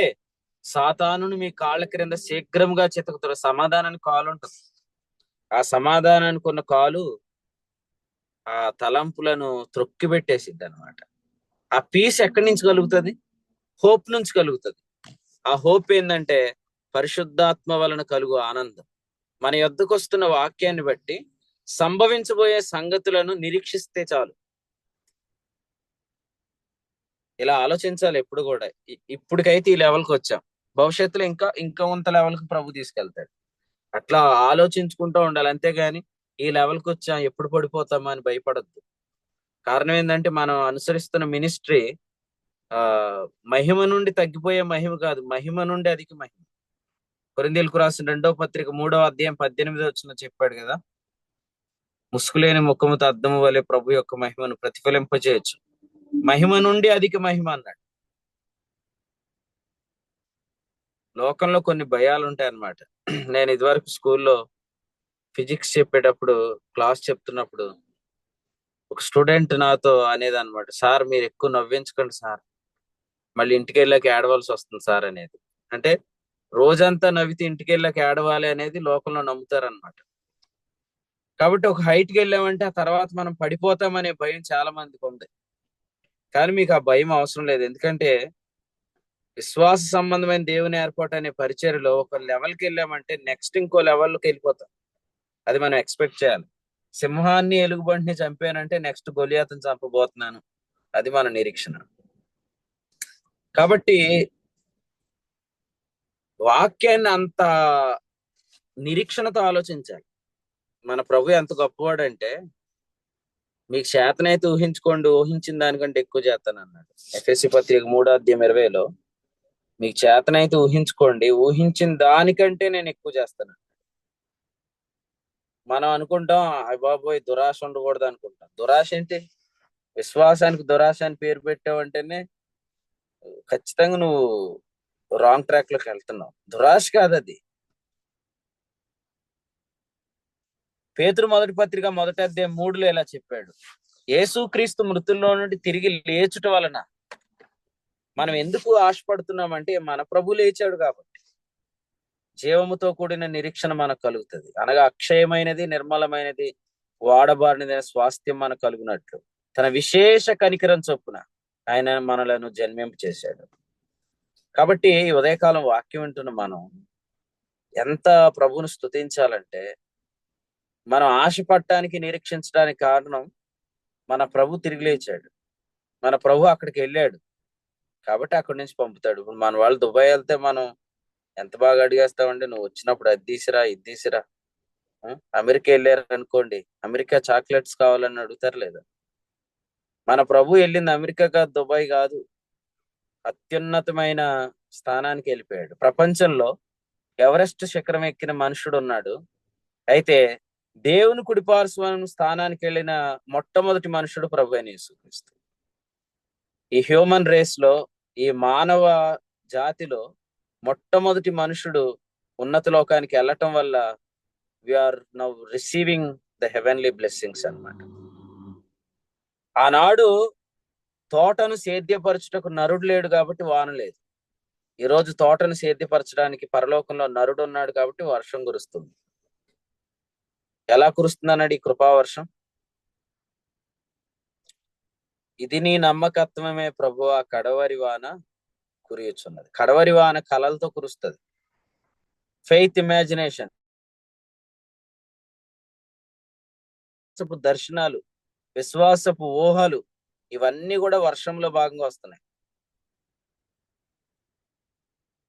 సాతానును మీ కాళ్ళ క్రింద శీఘ్రంగా చితకుతాడు. సమాధానానికి కాలు ఉంటుంది. ఆ సమాధానానికి ఉన్న కాలు ఆ తలంపులను త్రొక్కి పెట్టేసిద్ది అనమాట. ఆ పీస్ ఎక్కడి నుంచి కలుగుతుంది? హోప్ నుంచి కలుగుతుంది. ఆ హోప్ ఏంటంటే పరిశుద్ధాత్మ వలన కలుగు ఆనందం. మన యొద్దకు వస్తున్న వాక్యాన్ని బట్టి సంభవించబోయే సంగతులను నిరీక్షిస్తే చాలు. ఇలా ఆలోచించాలి ఎప్పుడు కూడా. ఇప్పటికైతే ఈ లెవెల్కి వచ్చాం, భవిష్యత్తులో ఇంకా కొంత లెవెల్కి ప్రభు తీసుకెళ్తాడు. అట్లా ఆలోచించుకుంటూ ఉండాలి. అంతేగాని ఈ లెవెల్కి వచ్చాం ఎప్పుడు పడిపోతామా అని భయపడద్దు. కారణం ఏంటంటే మనం అనుసరిస్తున్న మినిస్ట్రీ మహిమ నుండి తగ్గిపోయే మహిమ కాదు, మహిమ నుండి అధిక మహిమ. కొరింథీయులకు రాసిన 2వ పత్రిక 3వ అధ్యాయం 18వ వచనం చెప్పాడు కదా, ముసుగులేని ముఖముతో అద్దము వలె ప్రభు యొక్క మహిమను ప్రతిఫలింపజేయచ్చు. మహిమ నుండి అధిక మహిమ అన్నాడు. లోకంలో కొన్ని భయాలు ఉంటాయి అన్నమాట. నేను ఇదివరకు స్కూల్లో ఫిజిక్స్ చెప్పేటప్పుడు, క్లాస్ చెప్తున్నప్పుడు ఒక స్టూడెంట్ నాతో అనేది అనమాట, సార్ మీరు ఎక్కువ నవ్వించకండి సార్, మళ్ళీ ఇంటికి వెళ్ళాక ఏడవలసి వస్తుంది సార్ అనేది. అంటే రోజంతా నవ్వితే ఇంటికి వెళ్ళాక ఏడవాలి అనేది లోకంలో నమ్ముతారనమాట. కాబట్టి ఒక హైట్కి వెళ్ళామంటే ఆ తర్వాత మనం పడిపోతామనే భయం చాలా మందికి ఉంది. కానీ మీకు ఆ భయం అవసరం లేదు. ఎందుకంటే విశ్వాస సంబంధమైన దేవుని ఏర్పాటు అనే పరిచర్యలో ఒక లెవెల్కి వెళ్ళామంటే నెక్స్ట్ ఇంకో లెవెల్కి వెళ్ళిపోతాం. అది మనం ఎక్స్పెక్ట్ చేయాలి. సింహాన్ని, ఎలుగుబంటిని చంపానంటే నెక్స్ట్ గొలియాతుని చంపబోతున్నాను, అది మన నిరీక్షణ. కాబట్టి వాక్యాన్ని అంత నిరీక్షణతో ఆలోచించాలి. మన ప్రభు ఎంత గొప్పవాడంటే మీకు చేతనైతే ఊహించుకోండి, ఊహించిన దానికంటే ఎక్కువ చేస్తాను అన్నాడు. ఎఫెసీ పత్రిక 3వ అధ్యాయం 20లో మీకు చేతనైతే ఊహించుకోండి, ఊహించిన దానికంటే నేను ఎక్కువ చేస్తాను. మనం అనుకుంటాం అయ్య బాబోయ్ దురాశ ఉండకూడదు అనుకుంటాం. దురాశ ఏంటి? విశ్వాసానికి దురాశ అని పేరు పెట్టావంటేనే ఖచ్చితంగా నువ్వు రాంగ్ ట్రాక్ లోకి వెళ్తున్నావు. దురాశ కాదు అది. పేతురు 1వ పత్రిక 1వ అధ్యాయం 3లో ఇలా చెప్పాడు, యేసుక్రీస్తు మృతుల్లో నుండి తిరిగి లేచుట వలన మనం ఎందుకు ఆశపడుతున్నామంటే మన ప్రభు లేచాడు కాబట్టి. జీవముతో కూడిన నిరీక్షణ మనకు కలుగుతుంది. అనగా అక్షయమైనది, నిర్మలమైనది, వాడబారినదైన స్వాస్థ్యం మనకు కలుగునట్లు తన విశేష కనికరం చొప్పున ఆయన మనలను జన్మింప చేశాడు. కాబట్టి ఈ ఉదయకాలం వాక్యం వింటున్న మనం ఎంత ప్రభువును స్తుతించాలంటే, మనం ఆశపడటానికి, నిరీక్షించడానికి కారణం మన ప్రభు తిరిగి లేచాడు. మన ప్రభు అక్కడికి వెళ్ళాడు కాబట్టి అక్కడి నుంచి పంపుతాడు. ఇప్పుడు మన వాళ్ళు దుబాయ్ వెళ్తే మనం ఎంత బాగా అడిగేస్తామండి, నువ్వు వచ్చినప్పుడు అది తీసిరా, ఇది తీసిరా. అమెరికా వెళ్ళారు అనుకోండి, అమెరికా చాక్లెట్స్ కావాలని అడుగుతారు లేదా? మన ప్రభు వెళ్ళింది అమెరికా కాదు, దుబాయ్ కాదు, అత్యున్నతమైన స్థానానికి వెళ్ళిపోయాడు. ప్రపంచంలో ఎవరెస్ట్ శిఖరం ఎక్కిన మనుషుడు ఉన్నాడు. అయితే దేవుని కుడిపార్శ్వం స్థానానికి వెళ్ళిన మొట్టమొదటి మనుషుడు ప్రభు అయిన యేసుక్రీస్తు. ఈ హ్యూమన్ రేస్ లో, ఈ మానవ జాతిలో మొట్టమొదటి మనుషుడు ఉన్నత లోకానికి వెళ్ళటం వల్ల we are now receiving the heavenly blessings అన్నమాట. ఆనాడు తోటను సేద్యపరచుటకు నరుడు లేడు కాబట్టి వాన లేదు. ఈ రోజు తోటను సేద్యపరచడానికి పరలోకంలో నరుడు ఉన్నాడు కాబట్టి వర్షం కురుస్తుంది. ఎలా కురుస్తుంది అన్నాడు ఈ కృపావర్షం? ఇది నీ నమ్మకత్వమే ప్రభువా, కడవరి వాన కురియుచున్నది. కడవరి వాన కలలతో కురుస్తుంది. ఫెయిత్, ఇమాజినేషన్, దర్శనాలు, విశ్వాసపు ఊహలు, ఇవన్నీ కూడా వర్షంలో భాగంగా వస్తున్నాయి.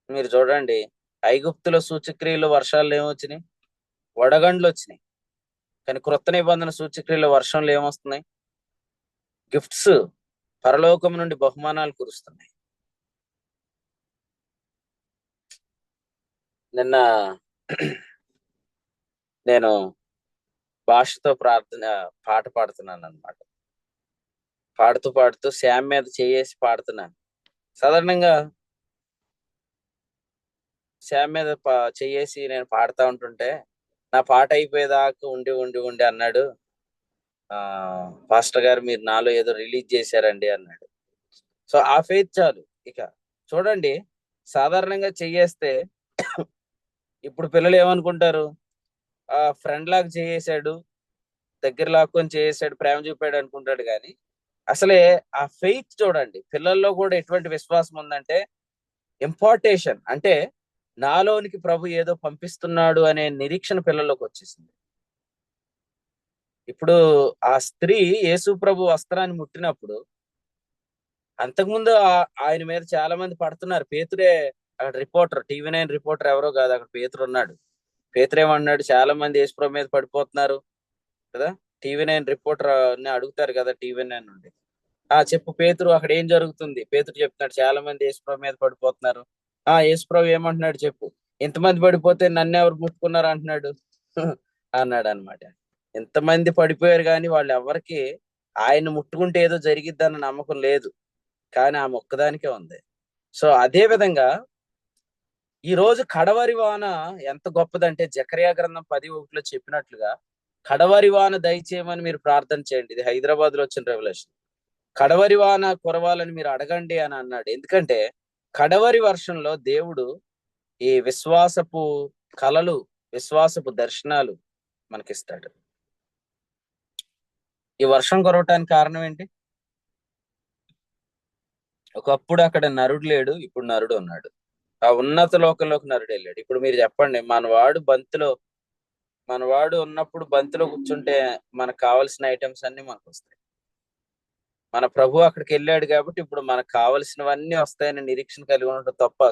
మీరు చూడండి, ఐగుప్తులో సూచక్రియలు వర్షాలు ఏమొచ్చినాయి? వడగండ్లు వచ్చినాయి. కానీ క్రొత్త నిబంధన సూచక్రియలు వర్షంలో ఏమొస్తున్నాయి? గిఫ్ట్స్, పరలోకం నుండి బహుమానాలు కురుస్తున్నాయి. నిన్న నేను భాషతో పాట పాడుతున్నాను అన్నమాట. పాడుతూ పాడుతూ శ్యామ్ మీద చేయేసి పాడుతున్నాను. సాధారణంగా శ్యామ్ మీద చేయేసి నేను పాడుతూ ఉంటుంటే నా పాట అయిపోయేదాకా ఉండి ఉండి ఉండి అన్నాడు, పాస్టర్ గారు మీరు నాలో ఏదో రిలీజ్ చేశారండి అన్నాడు. సో ఆ ఫెయిత్ చాలు. ఇక చూడండి, సాధారణంగా చెయ్యేస్తే ఇప్పుడు పిల్లలు ఏమనుకుంటారు, ఫ్రెండ్ లాగా చేసాడు, దగ్గర లాక్కొని చేసాడు, ప్రేమ చూపాడు అనుకుంటాడు. కానీ అసలే ఆ ఫెయిత్ చూడండి, పిల్లల్లో కూడా ఎటువంటి విశ్వాసం ఉందంటే, ఇంపార్టేషన్ అంటే నాలోనికి ప్రభు ఏదో పంపిస్తున్నాడు అనే నిరీక్షణ పిల్లల్లోకి వచ్చేసింది. ఇప్పుడు ఆ స్త్రీ యేసు ప్రభు వస్త్రాన్ని ముట్టినప్పుడు, అంతకుముందు ఆయన మీద చాలా మంది పడుతున్నారు. పేతురే అక్కడ రిపోర్టర్, TV9 రిపోర్టర్ ఎవరో కాదు, అక్కడ పేతురు ఉన్నాడు. పేతురు ఏమన్నాడు, చాలా మంది యేసు ప్రభు మీద పడిపోతున్నారు కదా, TV9 రిపోర్టర్ అడుగుతారు కదా TV9 నుండి, చెప్పు పేతురు, అక్కడ ఏం జరుగుతుంది? పేతురు చెప్తున్నాడు, చాలా మంది యేసు ప్రభు మీద పడిపోతున్నారు. యేసు ప్రభు ఏమంటున్నాడు చెప్పు, ఇంతమంది పడిపోతే నన్ను ఎవరు ముట్టుకున్నారు అంటున్నాడు అన్నాడు అనమాట. ఇంతమంది పడిపోయారు కానీ వాళ్ళు ఎవరికి ఆయన ముట్టుకుంటే ఏదో జరిగిద్దన్న నమ్మకం లేదు, కానీ ఆ మొక్కదానికే ఉంది. సో అదే విధంగా ఈ రోజు కడవరి వాన ఎంత గొప్పదంటే, జకర్యా గ్రంథం 10:1 చెప్పినట్లుగా కడవరి వాన దయచేయమని మీరు ప్రార్థన చేయండి. ఇది హైదరాబాద్ లో వచ్చిన రెవల్యూషన్. కడవరి వాన కురవాలని మీరు అడగండి అని అన్నాడు. ఎందుకంటే కడవరి వర్షంలో దేవుడు ఈ విశ్వాసపు కలలు, విశ్వాసపు దర్శనాలు మనకిస్తాడు. ఈ వర్షం కురవటానికి కారణం ఏంటి? ఒకప్పుడు అక్కడ నరుడు లేడు, ఇప్పుడు నరుడు ఉన్నాడు. ఆ ఉన్నత లోకంలోకి నరుడు వెళ్ళాడు. ఇప్పుడు మీరు చెప్పండి, మనవాడు ఉన్నప్పుడు బంతిలో కూర్చుంటే మనకు కావలసిన ఐటమ్స్ అన్ని మనకు వస్తాయి. మన ప్రభు అక్కడికి వెళ్ళాడు కాబట్టి ఇప్పుడు మనకు కావలసినవన్నీ వస్తాయని నిరీక్షణ కలిగి ఉండటం తప్ప.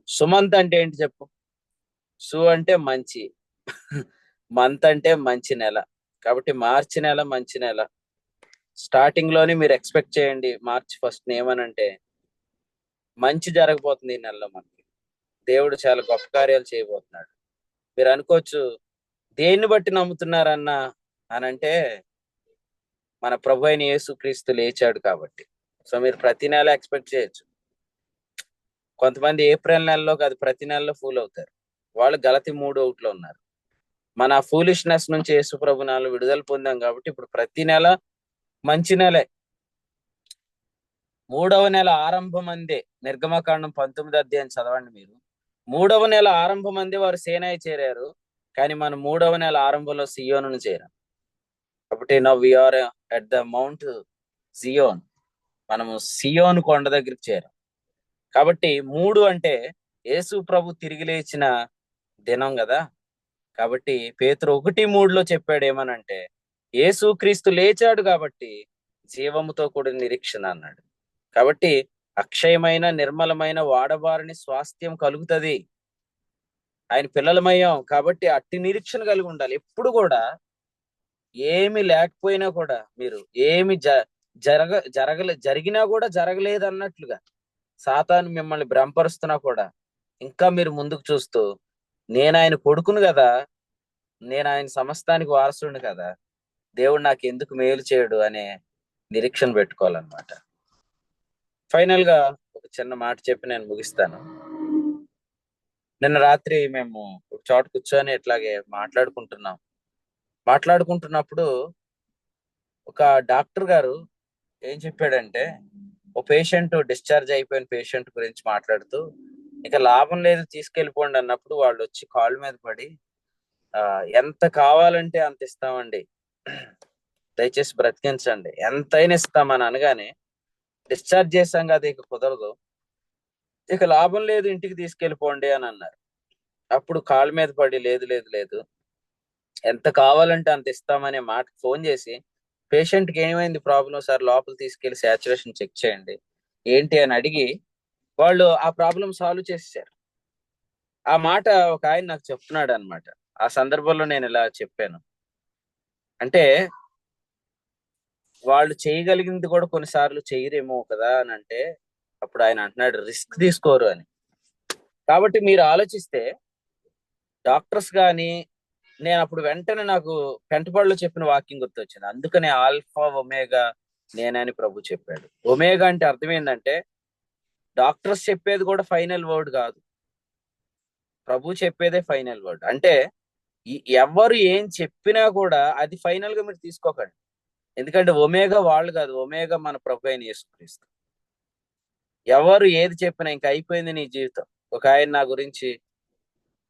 సుమంత్ అంటే ఏంటి చెప్పు? సు అంటే మంచి, మంత్ అంటే మంచి నెల. కాబట్టి మార్చి నెల మంచి నెల. స్టార్టింగ్ లోనే మీరు ఎక్స్పెక్ట్ చేయండి, మార్చి 1 ఏమనంటే మంచి జరగబోతుంది ఈ నెలలో. మనకి దేవుడు చాలా గొప్ప కార్యాలు చేయబోతున్నాడు. మీరు అనుకోవచ్చు, దేన్ని బట్టి నమ్ముతున్నారన్నా అనంటే, మన ప్రభు అయిన యేసుక్రీస్తు లేచాడు కాబట్టి. సో మీరు ప్రతి నెల ఎక్స్పెక్ట్ చేయొచ్చు. కొంతమంది ఏప్రిల్ నెలలో కాదు, ప్రతి నెలలో ఫూల్ అవుతారు. వాళ్ళు గలతీ 3:1 ఉన్నారు. మన ఫూలిష్నెస్ నుంచి యేసు ప్రభు నాలో విడుదల పొందాం కాబట్టి ఇప్పుడు ప్రతి నెల మంచి నెలే. 3వ నెల ఆరంభం అందే, నిర్గమకాండం 19 అధ్యాయం చదవండి మీరు. 3వ నెల ఆరంభం అందే వారు సేనాయి చేరారు, కానీ మనం 3వ నెల ఆరంభంలో సియోనును చేరాం. కాబట్టి now we are at the mount Zion, మనము సియోను కొండ దగ్గరికి చేరాం. కాబట్టి 3 అంటే యేసు ప్రభు తిరిగి లేచిన దినం కదా. కాబట్టి పేతురు 1:3లో చెప్పాడు ఏమనంటే, యేసు క్రీస్తు లేచాడు కాబట్టి జీవముతో కూడిన నిరీక్షణ అన్నాడు. కాబట్టి అక్షయమైన నిర్మలమైన వాడబారిని స్వాస్థ్యం కలుగుతుంది. ఆయన పిల్లలమయ్యాం కాబట్టి అట్టి నిరీక్షణ కలిగి ఉండాలి ఎప్పుడు కూడా. ఏమి లేకపోయినా కూడా, మీరు ఏమి జరిగినా కూడా జరగలేదు అన్నట్లుగా సాతాను మిమ్మల్ని భ్రమపరుస్తున్నా కూడా ఇంకా మీరు ముందుకు చూస్తూ, నేను ఆయన కొడుకును కదా, నేను ఆయన సమస్తానికి వారసుడిని కదా, దేవుడు నాకు ఎందుకు మేలు చేయడు అనే నిరీక్షణ పెట్టుకోవాలన్నమాట. ఫైనల్ గా ఒక చిన్న మాట చెప్పి నేను ముగిస్తాను. నిన్న రాత్రి మేము ఒక చోట కూర్చొని ఇట్లాగే మాట్లాడుకుంటున్నప్పుడు ఒక డాక్టర్ గారు ఏం చెప్పాడంటే, ఓ పేషెంట్ డిశ్చార్జ్ అయిపోయిన పేషెంట్ గురించి మాట్లాడుతూ, ఇక లాభం లేదు తీసుకెళ్ళిపోండి అన్నప్పుడు వాళ్ళు వచ్చి కాళ్ళ మీద పడి, ఎంత కావాలంటే అంత ఇస్తామండి, దయచేసి బ్రతికించండి, ఎంతైనా ఇస్తామని అనగానే, డిశ్చార్జ్ చేశాం కదా ఇక కుదరదు, ఇక లాభం లేదు ఇంటికి తీసుకెళ్ళిపోండి అని అన్నారు. అప్పుడు కాళ్ళ మీద పడి, లేదు లేదు లేదు, ఎంత కావాలంటే అంత ఇస్తామనే మాట ఫోన్ చేసి, పేషెంట్కి ఏమైంది ప్రాబ్లం సార్, లోపల తీసుకెళ్లి శాచురేషన్ చెక్ చేయండి ఏంటి అని అడిగి వాళ్ళు ఆ ప్రాబ్లం సాల్వ్ చేసేసారు. ఆ మాట ఒక ఆయన నాకు చెప్తున్నాడు అనమాట. ఆ సందర్భంలో నేను ఇలా చెప్పాను. అంటే వాళ్ళు చేయగలిగింది కూడా కొన్నిసార్లు చేయరేమో కదా అని అంటే, అప్పుడు ఆయన అంటున్నాడు రిస్క్ తీసుకోరు అని. కాబట్టి మీరు ఆలోచిస్తే డాక్టర్స్ కానీ, నేను అప్పుడు వెంటనే నాకు పెంటపాడులో చెప్పిన వాక్యం గుర్తొచ్చింది. అందుకనే ఆల్ఫా ఒమేగా నేనని ప్రభు చెప్పాడు. ఒమేగా అంటే అర్థం ఏంటంటే, డాక్టర్స్ చెప్పేది కూడా ఫైనల్ వర్డ్ కాదు, ప్రభు చెప్పేదే ఫైనల్ వర్డ్. అంటే ఎవరు ఏం చెప్పినా కూడా అది ఫైనల్ గా మీరు తీసుకోకండి. ఎందుకంటే ఒమేగా వాళ్ళు కాదు, ఒమేగా మన ప్రభు అయిన యేసుక్రీస్తు. ఎవరు ఏది చెప్పినా ఇంకా అయిపోయింది నీ జీవితం. ఒక ఆయన నా గురించి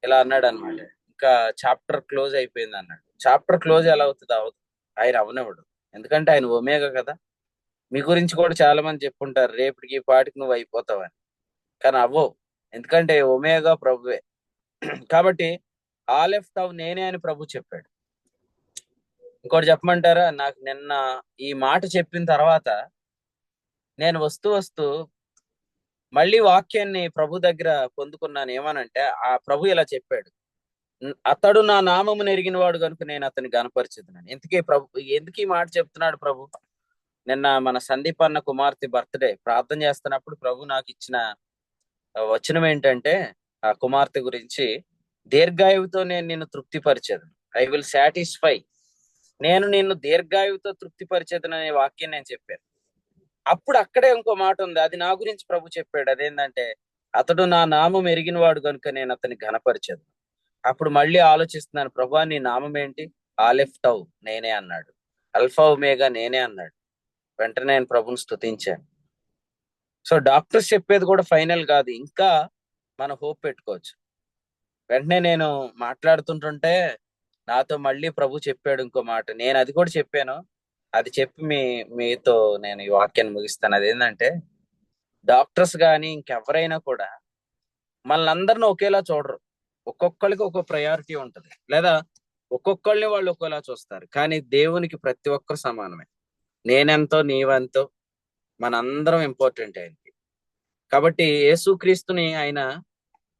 ఇలా అన్నాడు అనమాట, ఇంకా చాప్టర్ క్లోజ్ అయిపోయింది అన్నాడు. చాప్టర్ క్లోజ్ ఎలా అవుతుంది? అవదు. ఆయన అవనివ్వడు, ఎందుకంటే ఆయన ఒమేగా కదా. మీ గురించి కూడా చాలా మంది చెప్పుంటారు, రేపటికి ఈ పాటికి నువ్వు అయిపోతావని, కానీ అవ్వవు, ఎందుకంటే ఒమేగా ప్రభువే. కాబట్టి ఆలెఫ్ తవ్ నేనే అని ప్రభు చెప్పాడు. ఇంకోటి చెప్పమంటారా? నాకు నిన్న ఈ మాట చెప్పిన తర్వాత నేను వస్తూ మళ్ళీ వాక్యాన్ని ప్రభు దగ్గర పొందుకున్నాను. ఏమనంటే, ఆ ప్రభు ఇలా చెప్పాడు, అతడు నా నామమును ఎరిగిన వాడు కనుక నేను అతన్ని గనపరిచేదనని. ఎందుకు ఈ మాట చెప్తున్నాడు ప్రభు? నిన్న మన సందీప్ అన్న కుమార్తె బర్త్డే ప్రార్థన చేస్తున్నప్పుడు ప్రభు నాకు ఇచ్చిన వచనం ఏంటంటే, ఆ కుమార్తె గురించి, దీర్ఘాయువుతో నేను నిన్ను తృప్తిపరిచేదను, ఐ విల్ సాటిస్ఫై, నేను నిన్ను దీర్ఘాయువుతో తృప్తిపరిచేదను అనే వాక్యం నేను చెప్పాను. అప్పుడు అక్కడే ఇంకో మాట ఉంది, అది నా గురించి ప్రభు చెప్పాడు. అదేంటంటే, అతడు నా నామం ఎరిగిన వాడు కనుక నేను అతన్ని ఘనపరిచేది. అప్పుడు మళ్ళీ ఆలోచిస్తున్నాను, ప్రభా నీ నామం ఏంటి? ఆలెఫ్ టౌ నేనే అన్నాడు, అల్ఫా ఒమేగా నేనే అన్నాడు. వెంటనే నేను ప్రభుని స్తుతించాను. సో డాక్టర్స్ చెప్పేది కూడా ఫైనల్ కాదు, ఇంకా మనం హోప్ పెట్టుకోవచ్చు. వెంటనే నేను మాట్లాడుతుంటుంటే నాతో మళ్ళీ ప్రభు చెప్పాడు ఇంకో మాట, నేను అది కూడా చెప్పాను, అది చెప్పి మీతో నేను ఈ వాక్యాన్ని ముగిస్తాను. అదేంటంటే, డాక్టర్స్ కానీ ఇంకెవరైనా కూడా మనల్ని అందరిని ఒకేలా చూడరు. ఒక్కొక్కరికి ఒక్కో ప్రయారిటీ ఉంటది, లేదా ఒక్కొక్కళ్ళని వాళ్ళు ఒకేలా చూస్తారు. కానీ దేవునికి ప్రతి ఒక్కరు సమానమే. నేనెంతో నీవెంతో మనందరం ఇంపార్టెంట్ ఆయనకి. కాబట్టి యేసుక్రీస్తుని ఆయన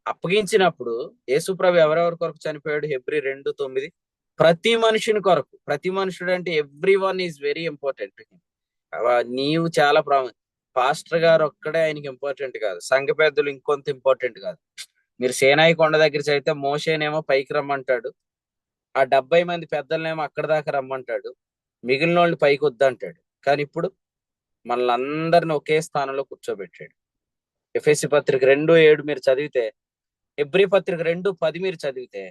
అప్పగించినప్పుడు, యేసు ప్రభు ఎవరెవరి కొరకు చనిపోయాడు? హెబ్రీ 2:9, ప్రతి మనుషుని కొరకు. ప్రతి మనుషుడు అంటే every one is very important. నీవు చాలా పాస్టర్ గారు ఒక్కడే ఆయనకి ఇంపార్టెంట్ కాదు, సంఘ పెద్దలు ఇంకొంత ఇంపార్టెంట్ కాదు. మీరు సేనాయి కొండ దగ్గర చదివితే మోషేనేమో పైకి రమ్మంటాడు, ఆ 70 మంది పెద్దలనేమో అక్కడ దాకా రమ్మంటాడు, మిగిలిన వాళ్ళు పైకి వద్దంటాడు. కానీ ఇప్పుడు మనల్ని అందరిని ఒకే స్థానంలో కూర్చోబెట్టాడు. ఎఫెసీ పత్రిక 2:7 మీరు చదివితే, హెబ్రీ పత్రిక 2:10 మీరు చదివితే,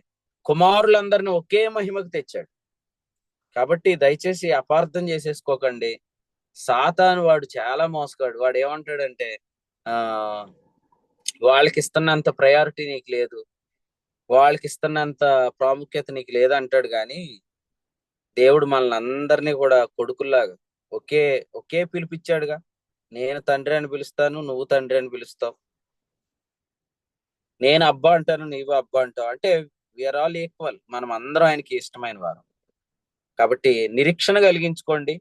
కుమారులందరిని ఒకే మహిమకు తెచ్చాడు. కాబట్టి దయచేసి అపార్థం చేసేసుకోకండి. సాతాను వాడు చాలా మోసగాడు. వాడు ఏమంటాడంటే ఆ వాళ్ళకి ఇస్తున్నంత ప్రయారిటీ నీకు లేదు, వాళ్ళకి ఇస్తున్నంత ప్రాముఖ్యత నీకు లేదు అంటాడు. కానీ దేవుడు మనల్ని అందరినీ కూడా కొడుకుల్లాగా ఒకే ఒకే పిలిపిచ్చాడుగా. నేను తండ్రి అని పిలుస్తాను, నువ్వు తండ్రి అని పిలుస్తావు. నేను అబ్బా అంటాను, నీవు అబ్బా అంటావు. అంటే వీఆర్ ఆల్ ఈక్వల్. మనం అందరం ఆయనకి ఇష్టమైన వారు. కాబట్టి నిరీక్షణ కలిగించుకోండి.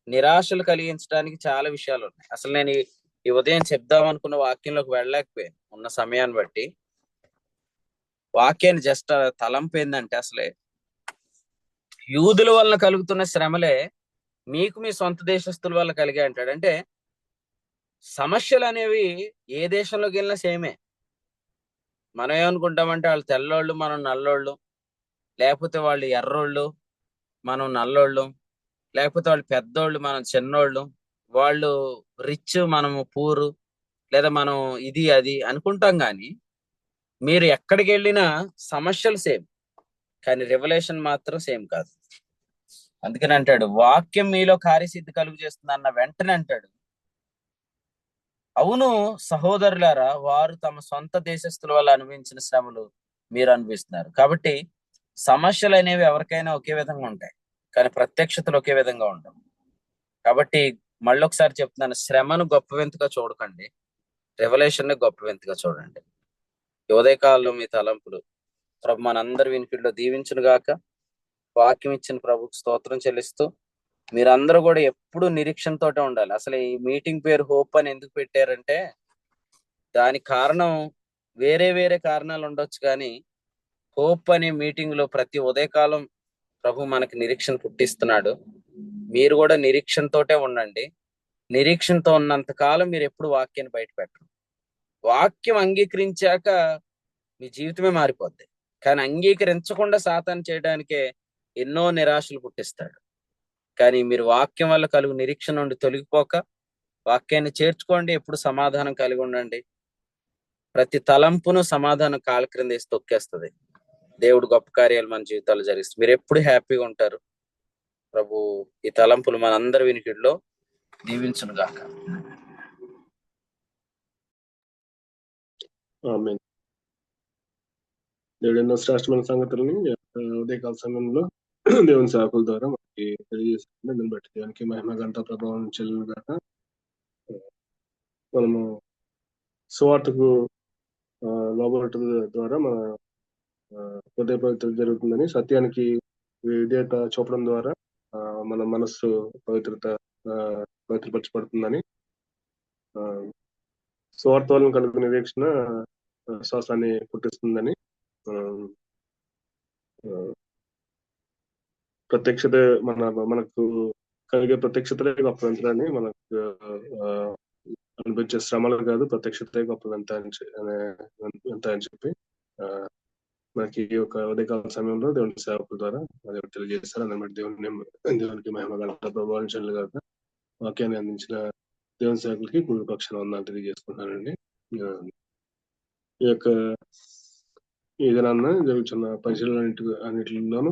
నిరాశలు కలిగించడానికి చాలా విషయాలు ఉన్నాయి. అసలు నేను ఈ ఉదయం చెప్దాం అనుకున్న వాక్యంలోకి వెళ్ళలేకపోయాను ఉన్న సమయాన్ని బట్టి. వాక్యాన్ని జస్ట్ తలంపు ఏందంటే, అసలే యూదుల వలన కలుగుతున్న శ్రమలే మీకు మీ సొంత దేశస్తుల వల్ల కలిగే అంటాడు. అంటే సమస్యలు అనేవి ఏ దేశంలోకి వెళ్ళినా సేమే. మనం ఏమనుకుంటామంటే వాళ్ళు తెల్లోళ్ళు, మనం నల్లోళ్ళు, లేకపోతే వాళ్ళు ఎర్రోళ్ళు, మనం నల్లోళ్ళు, లేకపోతే వాళ్ళు పెద్దోళ్ళు, మనం చిన్నోళ్ళు, వాళ్ళు రిచ్, మనము పూరు, లేదా మనం ఇది అది అనుకుంటాం. కానీ మీరు ఎక్కడికి వెళ్ళినా సమస్యలు సేమ్, కానీ రెవల్యూషన్ మాత్రం సేమ్ కాదు. అందుకని అంటాడు, వాక్యం మీలో కార్యసిద్ధి కలుగు చేస్తుంది అన్న వెంటనే అంటాడు, అవును సహోదరులారా, వారు తమ సొంత దేశస్తుల వల్ల అనుభవించిన శ్రమలు మీరు అనుభవిస్తున్నారు. కాబట్టి సమస్యలు అనేవి ఎవరికైనా ఒకే విధంగా ఉంటాయి, కానీ ప్రత్యక్షతలు ఒకే విధంగా ఉండవు. కాబట్టి మళ్ళొకసారి చెప్తున్నాను, శ్రమను గొప్ప వింతగా చూడకండి, రెవల్యూషన్ ని గొప్ప వింతగా చూడండి. ఈ ఉదయకాలంలో మీ తలంపులు ప్రభు మనందరి వినికిడిలో దీవించును గాక. వాక్యం ఇచ్చిన ప్రభుకు స్తోత్రం చెల్లిస్తూ, మీరందరూ కూడా ఎప్పుడు నిరీక్షణతోటే ఉండాలి. అసలు ఈ మీటింగ్ పేరు హోప్ అని ఎందుకు పెట్టారంటే, దానికి కారణం వేరే వేరే కారణాలు ఉండొచ్చు, కానీ హోప్ అనే మీటింగ్ లో ప్రతి ఉదయకాలం ప్రభు మనకి నిరీక్షణ పుట్టిస్తున్నాడు. మీరు కూడా నిరీక్షణతోటే ఉండండి. నిరీక్షణతో ఉన్నంత కాలం మీరు ఎప్పుడు వాక్యాన్ని బయట పెట్టరు. వాక్యం అంగీకరించాక మీ జీవితమే మారిపోద్ది. కానీ అంగీకరించకుండా సాతాను చేయడానికే ఎన్నో నిరాశలు పుట్టిస్తాడు. కానీ మీరు వాక్యం వల్ల కలుగు నిరీక్షణ నుండి తొలగిపోక వాక్యాన్ని చేర్చుకోండి. ఎప్పుడు సమాధానం కలిగి ఉండండి. ప్రతి తలంపును సమాధానం కాలు క్రింద వేసి తొక్కేస్తుంది. దేవుడు గొప్ప కార్యాలు మన జీవితాలు జరిగిస్తుంది. మీరు ఎప్పుడు హ్యాపీగా ఉంటారు. ప్రభు ఈ తలంపులు మన అందరి వినికిడిలో దీవించును గాక. ఆమేన్. దేవుడు ఎన్నో శ్రేష్టమైన సంగతులని ఉదయకాల సమయంలో దేవుని సేవకుల ద్వారా మనకి తెలియజేస్తుంది. దాన్ని బట్టి దేవునికి మహిమ ఘనత ప్రభావం చెల్లును గాక. మనము సువార్తకు లోబడటం ద్వారా మన హృదయ పవిత్రత జరుగుతుందని, సత్యానికి విధేయత చూపడం ద్వారా మన మనస్సు పవిత్రపరచబడుతుందని, సువార్త వలన కలుగు నిరీక్షణ విశ్వాసాన్ని పుట్టిస్తుందని, ప్రత్యక్షత మనకు కలిగే ప్రత్యక్షతలే గొప్ప వింతలని, మనకు అనిపించే శ్రమలు కాదు, ప్రత్యక్షతే గొప్ప వింత అని చెప్పి మనకి ఈ యొక్క ఉదయకాల సమయంలో దేవుని సేవకుల ద్వారా దేవుడు తెలియజేస్తారు. దాన్ని బట్టి దేవునికి మహిమ ఘనత ప్రభావం చెల్లు కాక. వాక్యాన్ని అందించిన దేవుని సేవకులకి కుడి పక్షాన వందనాలు తెలియజేసుకుంటున్నానండి. ఈ యొక్క ఈ దినాన్న జరుగుతున్న పరిశీలన అన్నిటిలోనూ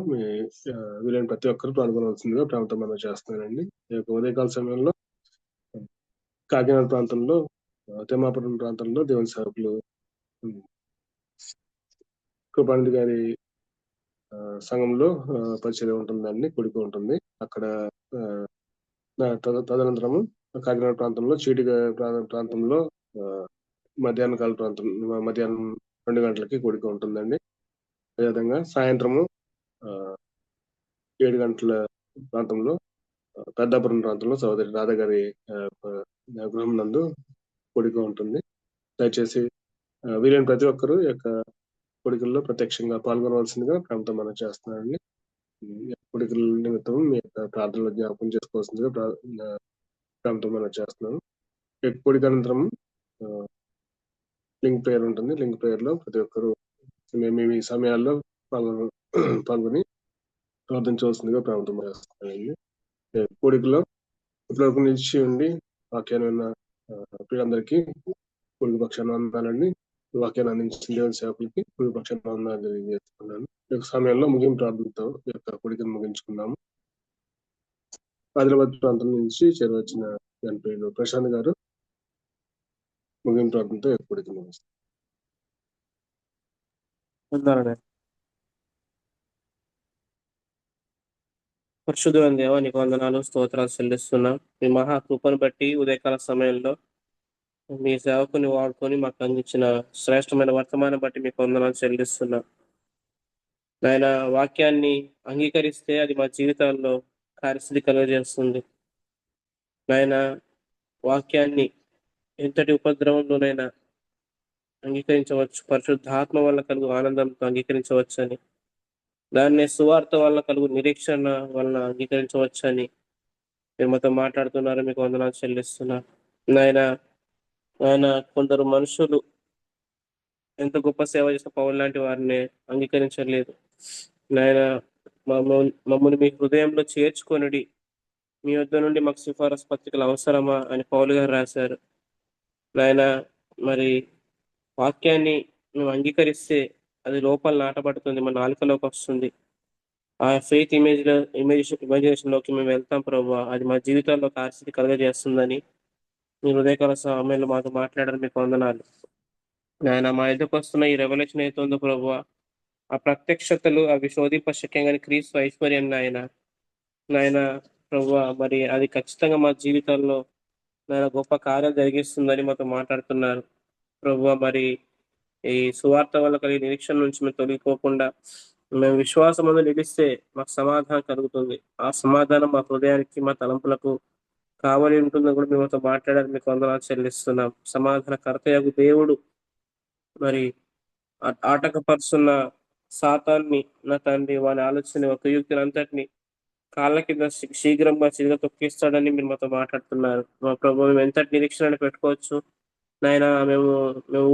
వీలైన ప్రతి ఒక్కరు పాల్గొనవలసిందిగా ప్రాంతం మనం చేస్తున్నానండి. ఈ యొక్క ఉదయకాల సమయంలో కాకినాడ ప్రాంతంలో, తిమ్మాపురం ప్రాంతంలో దేవుని సేవకులు కృపానంద్ గారి సంఘంలో పరిచయం ఉంటుందండి, కొడుకు ఉంటుంది. అక్కడ తదనంతరము కాకినాడ ప్రాంతంలో చీటిగా ప్రాంతంలో మధ్యాహ్నం 2 గంటలకి కూడిక ఉంటుందండి. అదేవిధంగా సాయంత్రము 7 గంటల ప్రాంతంలో పెద్దాపురం ప్రాంతంలో సోదరి రాధ గారి గృహం నందు కూడిక ఉంటుంది. దయచేసి వీలైన ప్రతి ఒక్కరూ ఈ యొక్క కోడికల్లో ప్రత్యక్షంగా పాల్గొనవలసిందిగా ప్రాంతం మనం చేస్తున్నారండి. కోడికల నిమిత్తం మీ యొక్క ప్రార్థనలు జ్ఞాపకం చేసుకోవాల్సిందిగా ప్రాంతం మనం చేస్తున్నాం. కోడిక అనంతరం లింక్ ప్రేయర్ ఉంటుంది. లింక్ ప్రేయర్ లో ప్రతి ఒక్కరూ మేము ఈ సమయాల్లో పాల్గొని ప్రార్థించవలసిందిగా ప్రాంతం చేస్తున్నారండి. కోడికలో ఇప్పటివరకు నిలిచి ఉండి వాక్యాన్ని విన్న ప్రియులందరికీ కోడిక పక్షాన వందనాలండి. వాక్యాన్ని అందించిన దేవుని సేవకులకి కోడిక పక్షాన వందనాలు తెలియజేస్తున్నాను. ఈ సమయంలో ముగింపు ప్రార్థనతో ఈ యొక్క కోడికను ముగించుకున్నాము. ఆదిలాబాద్ ప్రాంతం నుంచి చేరవచ్చిన చనిపోయిన ప్రశాంత్ గారు ముగింపు ప్రాంతంతో ఏర్పడుతున్నాం. పరిశుద్ధులైన దేవా, నీకు వందనాలు, స్తోత్రాలు చెల్లిస్తున్నాం. మీ మహా కృపను బట్టి ఉదయకాల సమయంలో మీ సేవకుని వాడుకొని మాకు అందించిన శ్రేష్టమైన వర్తమానం బట్టి మీకు వందనాలు చెల్లిస్తున్నాం. నాయన, వాక్యాన్ని అంగీకరిస్తే అది మా జీవితాల్లో కార్యసిద్ధి కలుగజేస్తుంది. నాయన, వాక్యాన్ని ఎంతటి ఉపద్రవంలోనైనా అంగీకరించవచ్చు, పరిశుద్ధాత్మ వల్ల కలుగు ఆనందంతో అంగీకరించవచ్చు అని, దాన్ని సువార్త వల్ల కలుగు నిరీక్షణ వలన అంగీకరించవచ్చు అని మీరు మాతో మాట్లాడుతున్నారు. మీకు వందనాలు చెల్లిస్తున్నారు. నాయన కొందరు మనుషులు ఎంత గొప్ప సేవ చేసిన పౌలు లాంటి వారిని అంగీకరించలేదు. నాయన, మమ్మల్ని మీ హృదయంలో చేర్చుకొనిడి, మీ వద్ద నుండి మాకు సిఫారసు పత్రికలు అవసరమా అని పౌలు గారు రాశారు. నాయన, మరి వాక్యాన్ని మేము అంగీకరిస్తే అది లోపల నాటబడుతుంది, మన నాలుకలోకి వస్తుంది. ఆ ఫెయిత్ ఇమాజినేషన్ లోకి మేము వెళ్తాం ప్రభువా. అది మా జీవితాల్లో కార్యసిద్ధి కలుగజేస్తుందని మీరు ఉదయకాల సమయంలో మాతో మాట్లాడారు. మీకు వందనాలు. నాయన, మా ఎదుకు వస్తున్న ఈ రెవల్యూషన్ అవుతుందో ప్రభువా, ఆ ప్రత్యక్షతలు అవి శోధింప శక్యంగాని క్రీస్తు ఐశ్వర్యం నాయన ప్రభువా, మరి అది ఖచ్చితంగా మా జీవితాల్లో నాయన గొప్ప కార్యాలు జరిగిస్తుందని మాతో మాట్లాడుతున్నారు ప్రభువా. మరి ఈ సువార్త వల్ల కలిగే నిరీక్షణ నుంచి మేము తొలగిపోకుండా మేము విశ్వాసం అనేది నిలిస్తే మాకు సమాధానం కలుగుతుంది. ఆ సమాధానం మా హృదయానికి, మా తలంపులకు కావాలి ఉంటుందని కూడా మేముతో మాట్లాడారు. మీకు వందనాలు చెల్లిస్తున్నాం. సమాధాన కర్తయగు దేవుడు మరి ఆటంకపరుస్తున్న సాతాన్ని, నా తండ్రి, వాని ఆలోచన ఒక యుక్తిని అంతటిని కాళ్ళ కింద శీఘ్రంగా చిరుగా తొక్కిస్తాడని మీరు మాతో మాట్లాడుతున్నారు. మా ప్రభు, మేము ఎంతటి నిరీక్షణ పెట్టుకోవచ్చు నాయన. మేము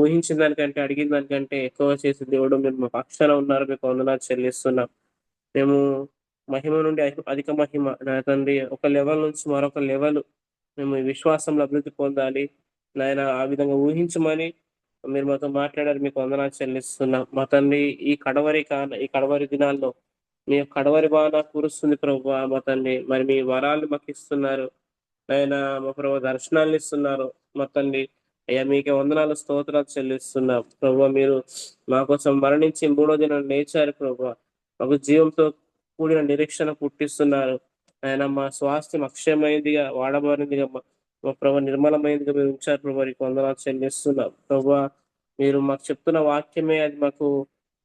ఊహించిన దానికంటే, అడిగిన దానికంటే ఎక్కువ చేసే దేవుడు మీరు మా పక్షాన ఉన్నారు. మీకు వందనాలు చెల్లిస్తున్నాం. మేము మహిమ నుండి అధిక మహిమ, నా తండ్రి, ఒక లెవెల్ నుంచి మరొక లెవెల్ మేము ఈ విశ్వాసంలో అభివృద్ధి పొందాలి నాయన. ఆ విధంగా ఊహించమని మీరు మాతో మాట్లాడారు. మీకు వందనాలు చెల్లిస్తున్నాం. మా తండ్రి, ఈ కడవరి దినాల్లో మీ కడవరి బాగా కురుస్తుంది ప్రభువా. మా తండ్రి, మరి మీ వరాలు మాకు ఇస్తున్నారు నాయన. మా ప్రభు దర్శనాలు ఇస్తున్నారు. మా తండ్రి అయ్యా, మీకే వందనాలు, స్తోత్రాలు చెల్లిస్తున్నాం ప్రభువా. మీరు మా కోసం మరణించి 3వ దినం లేచారు ప్రభువా. మాకు జీవంతో కూడిన నిరీక్షణ పుట్టిస్తున్నారు ఆయన. మా స్వాస్థ్యం అక్షయమైనదిగా, వాడబడినదిగా, మా ప్రభు నిర్మలమైనదిగా మీరు ఉంచారు ప్రభు. వారికి వందనాలు చెల్లిస్తున్నాం ప్రభువా. మీరు మాకు చెప్తున్న వాక్యమే అది మాకు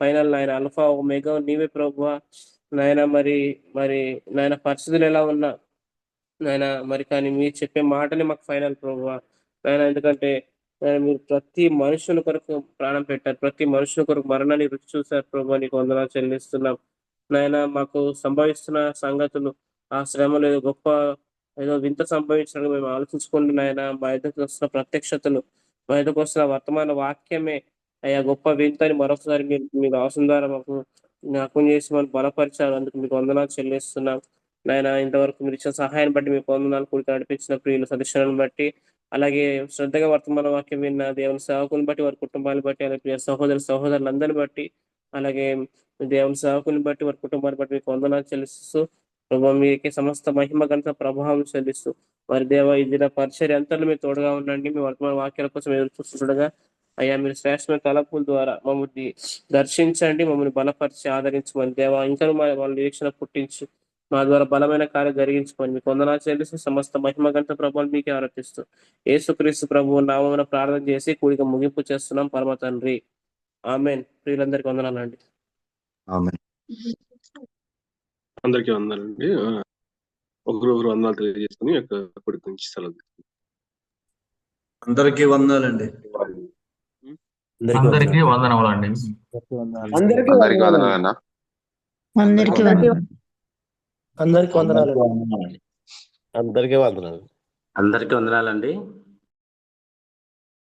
ఫైనల్ నాయన. అల్ఫా ఒమేగా నీవే ప్రభువా నాయన. మరి నాయన, పరిస్థితులు ఎలా ఉన్నా నాయన, మరి కానీ మీరు చెప్పే మాటనే మాకు ఫైనల్ ప్రభువా నాయన. ఎందుకంటే మీరు ప్రతి మనుషుని కొరకు ప్రాణం పెట్టారు, ప్రతి మనుషుని కొరకు మరణాన్ని రుచి చూశారు ప్రభు. నీకు వందనాలు చెల్లిస్తున్నాం నాయన. మాకు సంభవిస్తున్న సంగతులు, ఆ శ్రమలు ఏదో వింత సంభవించినట్టు మేము ఆలోచించుకోండి నాయన. మా ఎదుకు వస్తున్న ప్రత్యక్షతలు, మా ఎదుకు వస్తున్న వర్తమాన వాక్యమే అయ్యా గొప్ప వింత అని మరొకసారి మీరు అవసరం ద్వారా మాకు జ్ఞాపకం చేసి మనం బలపరిచారు. అందుకు మీకు వందనాలు చెల్లిస్తున్నాం నాయన. ఇంతవరకు మీరు ఇచ్చిన సహాయాన్ని బట్టి మీకు వందనాలు. కూడికి నడిపించిన ప్రియుల సదస్సులను బట్టి, అలాగే శ్రద్ధగా వర్తమాన వాక్యం విన్న దేవుని సేవకుని బట్టి, వారి కుటుంబాన్ని బట్టి, అలాగే ప్రియ సహోదరులందరిని బట్టి, అలాగే దేవుని సేవకుని బట్టి, వారి కుటుంబాన్ని బట్టి మీకు వందనాలు చెల్లిస్తూ ప్రభావ మీకే సమస్త మహిమ ఘనత ప్రభావం చెల్లిస్తూ, వారి దేవ ఈ దిన పరిచర్య అంతలో మీరు తోడుగా ఉండండి. మీ వర్తమాన వాక్యాల కోసం ఎదురు చూస్తుండగా అయ్యా, మీరు శ్రేష్టమైన తలపుల ద్వారా మమ్మల్ని దర్శించండి, మమ్మల్ని బలపరిచి ఆదరించమని దేవ. ఇంకా వాళ్ళ నిరీక్షణ పుట్టించి మా ద్వారా బలమైన కార్యం జరిగించుకొని మీకు వందనాలు చెల్లిస్తూ సమస్త మహిమ గంట ప్రభువులు మీకే ఆరోపిస్తూ యేసుక్రీస్తు ప్రభువు నామమున ప్రార్థన చేసి కూడిక ముగింపు చేస్తున్నాం పరమ తండ్రి. ఆమేన్. ప్రియులందరికీ వందనాలండి. ఆమేన్. అందరికీ వందనాలండి. ఒకరు వందనాలు తెలియజేసుకుని కూడిక నుంచి సెలవు. అందరికీ వందనాలండి. అందరికీ వందనములండి. అందరికీ వందనాలన్నా. అందరికీ వందనాలు. అందరికీ వందనాలు. అందరికీ వందనాలు. అందరికీ వందనాలండి.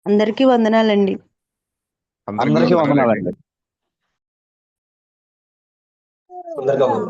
అందరికీ వందనాలండి. అందరికీ వందనాలండి. అందరికీ వందనాలు.